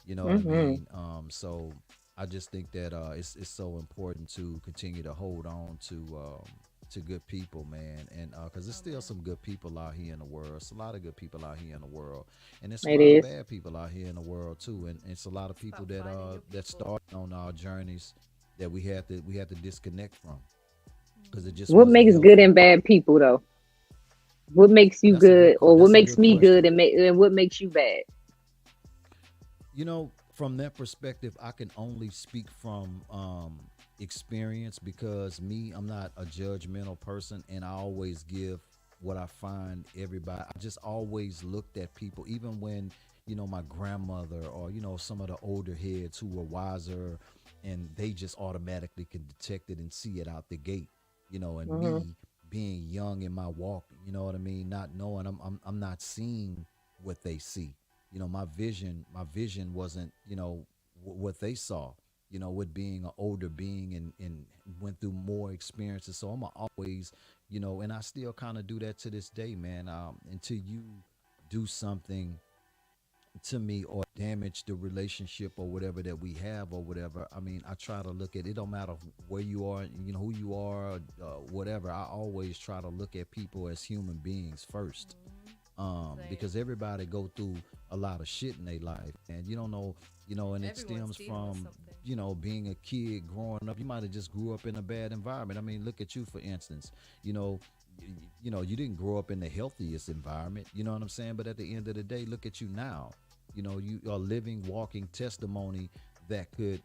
You know what I Mhm. mean? So I just think that it's so important to continue to hold on to good people, man, and because there's Oh still man, some good people out here in the world. It's a lot of good people out here in the world, and there's a It lot of is. bad people out here in the world too. And it's a lot of it's people about that finding your that people. started on our journeys that we had to disconnect from because it Hmm. just What wasn't makes good healthy. and bad people though? What makes you good, or what That's a makes good me good, question. and what makes you bad? From that perspective, I can only speak from experience, because me, I'm not a judgmental person, and I always give what I find everybody. I just always looked at people, even when my grandmother or some of the older heads who were wiser, and they just automatically can detect it and see it out the gate. And Mhm. me being young in my walk, you know what I mean, not knowing, I'm not seeing what they see. My vision wasn't what they saw, with being an older being, and went through more experiences. So I'm always, and I still kind of do that to this day, man. Until you do something to me or damage the relationship or whatever that we have or whatever, I mean, I try to look at it. Don't matter where you are, who you are, whatever. I always try to look at people as human beings first, Hmm. because Same. everybody go through a lot of shit in their life, and you don't know, and it Everyone's stems dealing with from something. being a kid growing up. You might have just grew up in a bad environment. I mean, look at you, for instance. you know you didn't grow up in the healthiest environment, you know what I'm saying, but at the end of the day, look at you now. You are living, walking testimony that could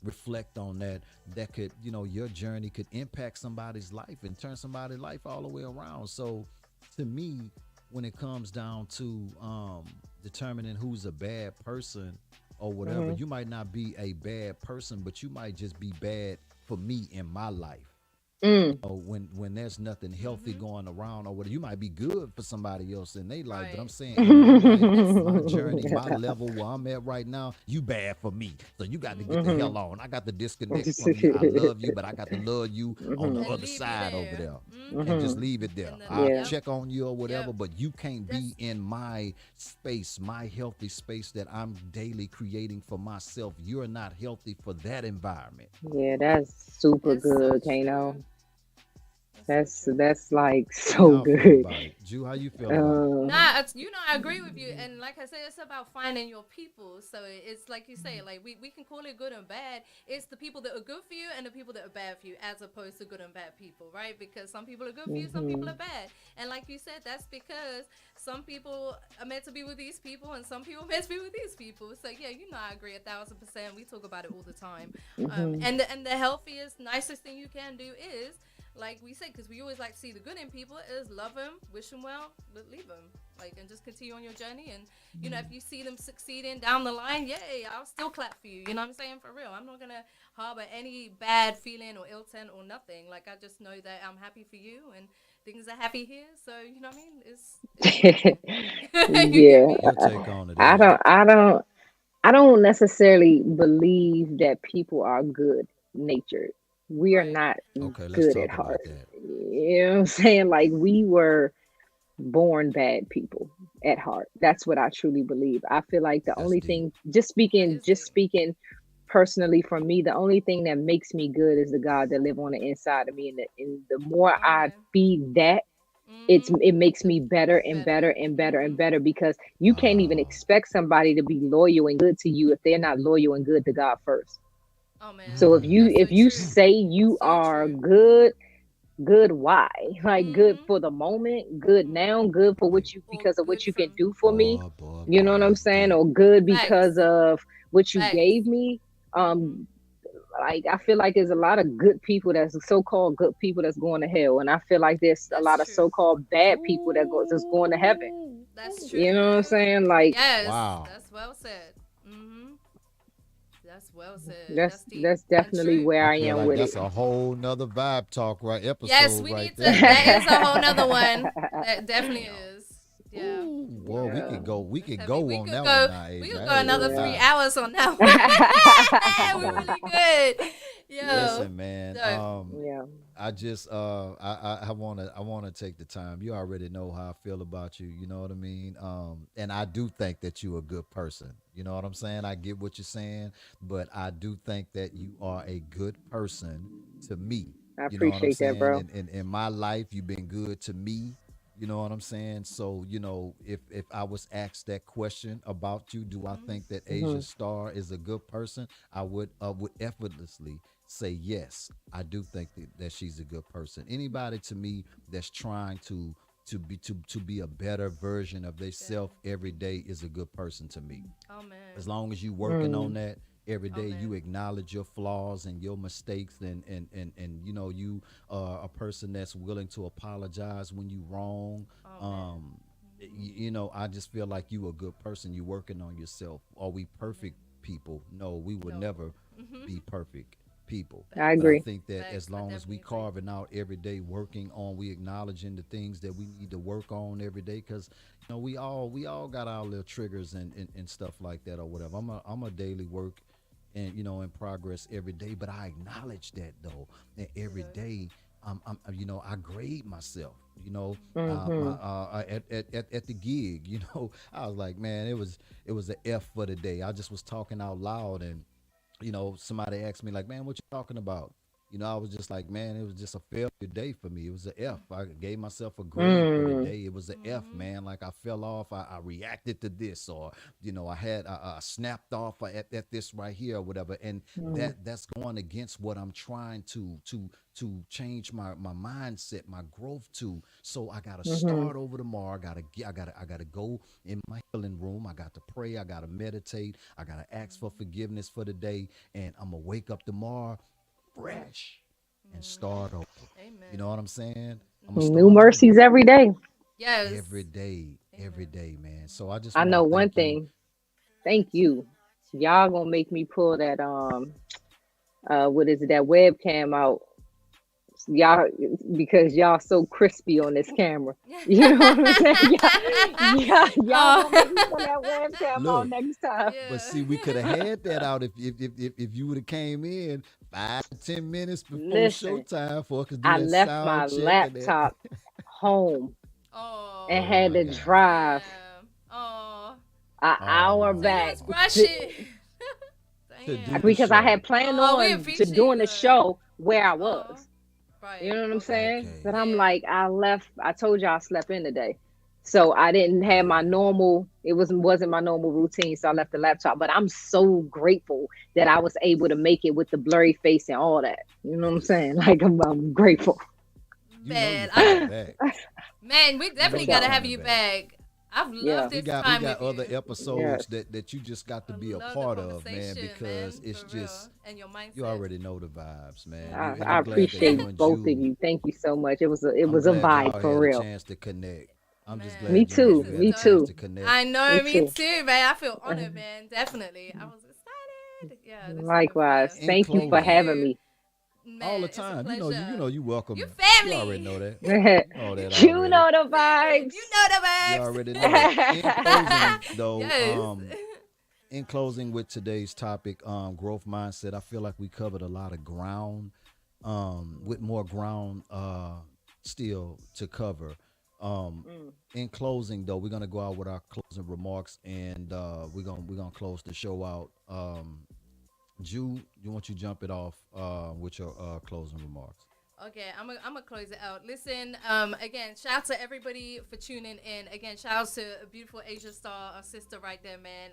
reflect on that could, your journey could impact somebody's life and turn somebody's life all the way around. So to me, when it comes down to determining who's a bad person or whatever, Mhm. you might not be a bad person, but you might just be bad for me in my life. Mm. When there's nothing healthy Hmm. going around or whatever, you might be good for somebody else in their life, but I'm Right. saying in my life, That's my journey, my level where I'm at right now, you bad for me, so you got to get the Mhm. hell on. I got to disconnect from you. I love you, but I got to love you on the Mhm. and other leave you side over there. there, and just Hmm. Mhm. leave it there. And then I'll Yeah. yep, check on you or whatever, yep. but you can't be That's in my space, my healthy space that I'm daily creating for myself. You're not healthy for that environment. Yeah, that's super it's so good, true. Kano. That's so That's true. that's like How so y'all feel good. about it, Jew? How you feel about it? Um, Nah, I agree with you. And like I said, it's about finding your people. So it's like you say, like we can call it good and bad. It's the people that are good for you and the people that are bad for you, as opposed to good and bad people, right? Because some people are good for you, some people are mhm. bad. And like you said, that's because some people are meant to be with these people and some people are meant to be with these people. So yeah, I agree 1,000%. We talk about it all the time. Mhm. And the healthiest, nicest thing you can do is, like we said, because we always like to see the good in people, is love them, wish them well, but leave them, like, and just continue on your journey. And if you see them succeeding down the line, yay, I'll still clap for you. You know what I'm saying? For real, I'm not gonna harbor any bad feeling or ill intent or nothing. Like, I just know that I'm happy for you and things are happy here. So you know what I mean? It's beautiful. You get Yeah. me? Your take on it, I Angel? don't I don't I don't necessarily believe that people are good natured. We are Right. not Okay, let's good at talk heart. about that. You know what I'm saying? Like we were born bad people at heart. That's what I truly believe. I feel like the That's only deep. thing, That is just deep. speaking personally for me, the only thing that makes me good is the God that live on the inside of me, and the more Oh I man. feed that, Mm-hmm. it makes The me better and better better. and better and Mm-hmm. better, because you can't even Wow. expect somebody to be loyal and good to you if they're not loyal and good to God first. Oh man. So Mm. That's so if you true. say you So are true. good, good why? Like good Mm-hmm. for the moment, good now, good for Right. what you, Or because of what good you can from do for me. Boy, boy, You know boy, what I'm that's saying? deep. Or good because facts. of what you Facts. gave me. Like I feel like there's a lot of good people that's so-called good people that's going to hell, and I feel like there's a That's lot of true. so-called bad people that's going to heaven. Ooh. That's You true. know what I'm saying? Like Yes, Wow. that's well said. Mm-hmm. That's well said. that's That's deep that's and definitely true. where I I feel am like with it. that's a whole nother vibe talk Yes, episode we right need to. there, That man. is a whole nother one. That definitely is. Yeah. Ooh, boy, Yeah. we That's could heavy. go We on could that one go. now, We Asia. could I go ain't another gonna Yeah. 3 hours on that one. We're really good. Yo. Listen, man. So, Yeah. I just I wanna take the time. You already know how I feel about you. You know what I mean. And I do think that you're a good person. You know what I'm saying. I get what you're saying, but I do think that you are a good person to me. I You know what I'm appreciate that, saying. bro. In my life, you've been good to me. You know what I'm saying? So, if I was asked that question about you, do I think that Hmm. Asia Star is a good person? I would effortlessly say yes. I do think that she's a good person. Anybody to me that's trying to be a better version of yeah. themselves every day is a good person to me. Oh man. As long as you working on Mm. that every Oh day, man. you acknowledge your flaws and your mistakes, and you are a person that's willing to apologize when you wrong. Oh man. um I just feel like you a good person. You working on yourself. Are we Yeah. perfect people? No, we will No. never be perfect people. I But I Facts. agree. think that as Facts. I long as we definitely agree. carving out every day, working on, we acknowledging the things that we need to work on every day, because we all got our little triggers and stuff like that or whatever. I'm a daily work and in progress every day, but I acknowledge that though, and every Yeah. day I grade myself. My Hmm. at the gig, I was like, man, it was a F for the day. I just was talking out loud, and somebody asked me like, man, what you talking about? I was just like, man, it was just a failure day for me. It was a F. I gave myself a grade for the Mm. day. It was a F, Mm-hmm. man. Like I fell off. I reacted to this, or I snapped off at this right here or whatever. And Mm. that's going against what I'm trying to change my mindset, my growth to. So I gotta Hmm. start over tomorrow. I gotta go in my healing room. I got to pray. I gotta meditate. I gotta ask for forgiveness for the day, and I'm gonna wake up tomorrow fresh and start over. You know Amen. what I'm saying? I'm gonna New start over mercies every day. Yes. every Amen. day, man. So I just I want to know one thank you. thing. Thank you. Y'all gonna make me pull that what is it, that webcam out, y'all, because y'all so crispy on this camera. You know what I'm saying? Y'all Oh. gonna make me pull that webcam out Look, next time. but Yeah. see, we could have had that out if you would have came in 5 to 10 minutes before Listen, showtime for us to do I that left my sound check and that. laptop home and Oh had Oh. my to God. drive Damn. Oh. an Oh hour my So you back was God. rushing. To Damn. do the because I show. had planned Oh, we on to appreciate doing the that. show where I Oh. was. You Right. know what I'm Okay. saying? But Okay. I'm Yeah. like, I left. I told y'all I slept in today, so I didn't have my Yeah. normal. It wasn't my normal routine, so I left the laptop. But I'm so grateful that I was able to make it with the blurry face and all that. You know what I'm saying? Like I'm grateful. You Man, coming back. we You definitely gotta So have coming you back. back. I've yeah, loved We this got we time got with other you. episodes yes, that you just got to I be a love the part of, man, conversation, because man, it's for real, just and your you mindset. already know the vibes, man. Mm-hmm. And I I'm glad that you appreciate and both of Jew. you. Thank you so much. It I'm was a glad vibe y'all for had a real. chance to connect. I'm just Me glad Man, you and this too. Jew is had a Me chance dope. too. to connect. I know, Me me too. too, man. I feel honored, man. Definitely. I was excited. Yeah, this has been Likewise. fire. In Thank you for Thank closing, having you. me. all the Man, it's a time, pleasure. you You welcome. You already family. know that. You know that You already. know the Family. vibes. You know the You vibes. already know that. In closing, though, Yes. in closing with today's topic, growth mindset, I feel like we covered a lot of ground, with more ground still to cover. Um, Mm. in closing, though, we're gonna go out with our closing remarks, and we're gonna close the show out. Jew, you want you jump it off with your closing remarks? Okay, I'm gonna close it out. Listen, again, shout out to everybody for tuning in. Again, shout out to a beautiful Asia Star, our sister right there, man.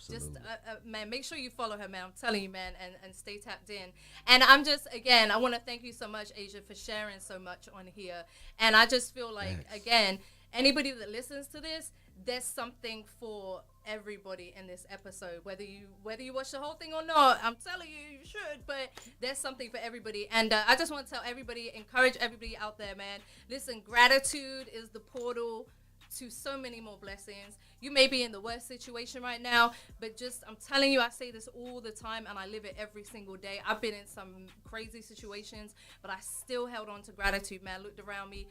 Just Absolutely. man, make sure you follow her, man. I'm telling you, man, and stay tapped in. And I'm just again, I want to thank you so much, Asia, for sharing so much on here. And I just feel like Thanks. again, anybody that listens to this, there's something for everybody in this episode, whether you watch the whole thing or not. I'm telling you, you should, but there's something for everybody. And I just want to tell everybody, encourage everybody out there, man, listen, gratitude is the portal to so many more blessings. You may be in the worst situation right now, but just, I'm telling you, I say this all the time and I live it every single day. I've been in some crazy situations, but I still held on to gratitude, man. Looked around me,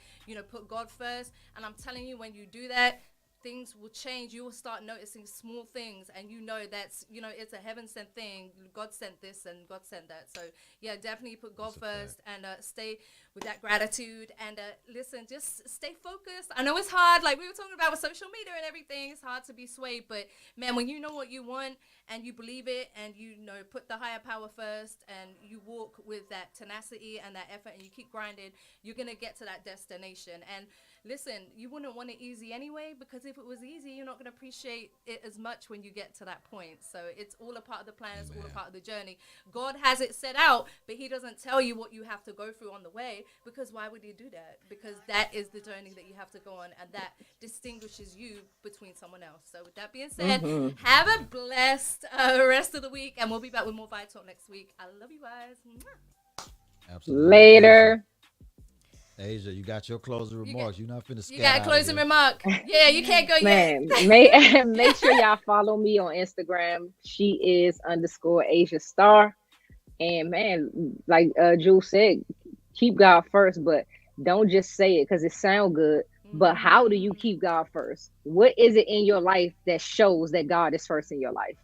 put God first. And I'm telling you, when you do that, things will change. You will start noticing small things, and that's it's a heaven sent thing. God sent this and God sent that. So yeah, definitely put God first and stay with that gratitude. And listen, just stay focused. I know it's hard, like we were talking about with social media and everything. It's hard to be swayed, but man, when you know what you want and you believe it, and put the higher power first, and you walk with that tenacity and that effort, and you keep grinding, you're gonna get to that destination. And listen, you wouldn't want it easy anyway, because if it was easy, you're not going to appreciate it as much when you get to that point. So it's all a part of the plan. It's all a part of the journey. God has it set out, but he doesn't tell you what you have to go through on the way, because why would he do that? Because that is the journey that you have to go on, and that distinguishes you between someone else. So with that being said, have a blessed rest of the week, and we'll be back with more Vibe Talk next week. I love you guys. Absolutely. Later. Asia, you got your closing remarks. You're not finna scat. You got a out closing here. remark. Yeah, you can't go Man, yet. make sure y'all follow me on Instagram. She is _Asia Star. And man, like Jules said, keep God first, but don't just say it because it sounds good. But how do you keep God first? What is it in your life that shows that God is first in your life?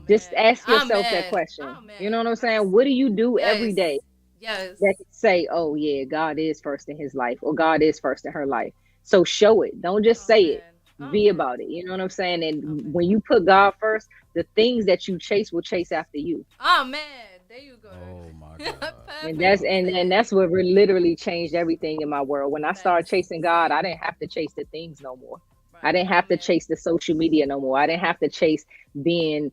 Just ask yourself that question. You know what I'm saying? What do you do every day Yes. that can say, oh yeah, God is first in his life, or God is first in her life? So show it. Don't just say it. Be about it. You know what I'm saying? And when you put God first, the things that you chase will chase after you. Oh man, there you go. Oh my God. And that's what literally changed everything in my world. When I started chasing God, I didn't have to chase the things no more. I didn't have to chase the social media no more. I didn't have to chase being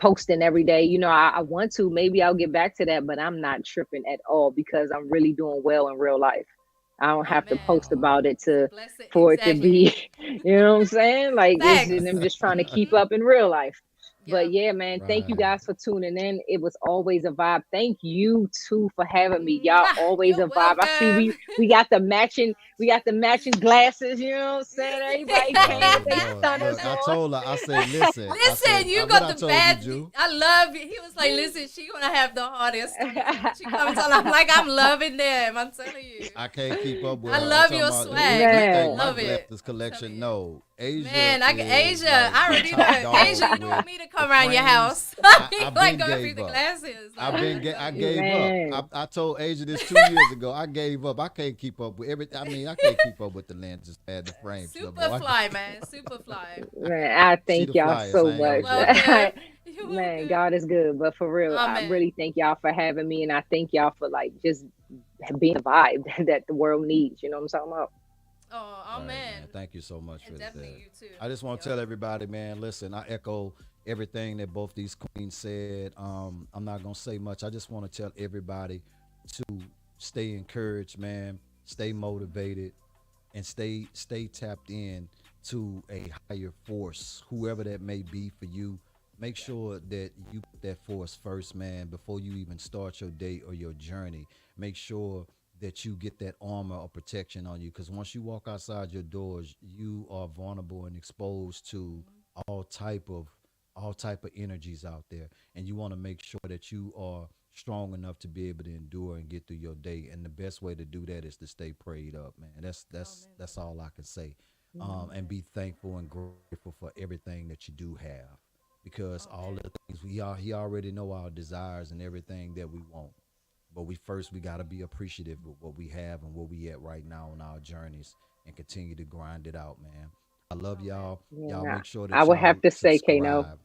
posting every day. I want to, maybe I'll get back to that, but I'm not tripping at all because I'm really doing well in real life. I don't have to post about it for it to be, you know what I'm saying? Like I'm just trying to keep up in real life. But yeah, man, thank you guys for tuning in. It was always a vibe. Thank you too for having me. Y'all always a vibe. I see we got the matching glasses, you know what I'm saying? Everybody came, they stunned us I on. told her, I said, listen, you got the bad. I love you. He was like, listen, she gonna have the hardest. She comes on, I'm like, I'm loving them. I'm telling you. I can't keep up with I her. love your swag. Man. I love it. This collection, no. Asia, Man, Asia, like I already know. Asia, you want me to come around your house? I've like been go through gave the up. glasses. I gave Man. up. I told Asia this 2 years ago. I gave up. I can't keep up with everything. I mean, I can't keep up with the lenses and the frames. Superfly, man. Superfly. Man, I thank y'all so much. Man, God is good. But for real, I really thank y'all for having me, and I thank y'all for like just being the vibe that the world needs. You know what I'm talking about? Oh, man. Thank you so much for that. Definitely you too. I just want to tell everybody, man, listen, I echo everything that both these queens said. I'm not going to say much. I just want to tell everybody to stay encouraged, man, stay motivated, and stay tapped in to a higher force, whoever that may be for you. Make sure that you put that force first, man, before you even start your day or your journey. Make sure that you get that armor or protection on you, because once you walk outside your doors, you are vulnerable and exposed to all type of energies out there, and you want to make sure that you are strong enough to be able to endure and get through your day. And the best way to do that is to stay prayed up, man. That's all I can say. And be thankful and grateful for everything that you do have, because all the things he already know our desires and everything that we want. But we got to be appreciative of what we have and where we at right now on our journeys, and continue to grind it out, man. I love y'all. Y'all make sure that I would have to say, subscribe. Kano,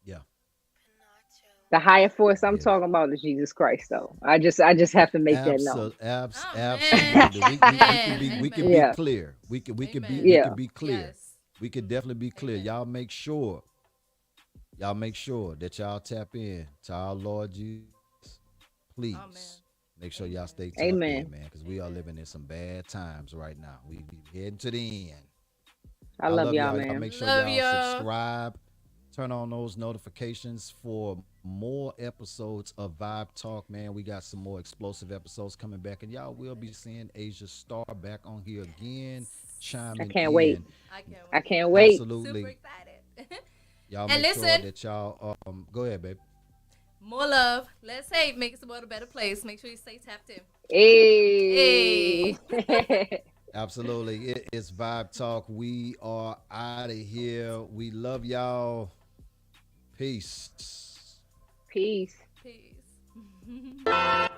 Yeah. the higher force I'm talking about is Jesus Christ, though. I just have to make that known. Absolutely. We can be clear. We can be clear. Yes. We can definitely be clear. Y'all make sure that y'all tap in to our Lord Jesus. Please make sure y'all stay tapped in, man, because we are living in some bad times right now. We be heading to the end. I I love love y'all, y'all. Y'all man. make sure Love y'all y'all. subscribe, turn on those notifications for more episodes of Vibe Talk, man. We got some more explosive episodes coming back, and y'all will be seeing Asia Star back on here again, I chiming can't wait. in. I can't I wait. can't wait. Super Absolutely. excited. Y'all And make sure listen, that y'all go ahead, babe. more love. Let's say make this world a better place. Make sure you stay tapped in. Hey. Hey. Absolutely. It is Vibe Talk. We are out of here. We love y'all. Peace. Peace. Peace.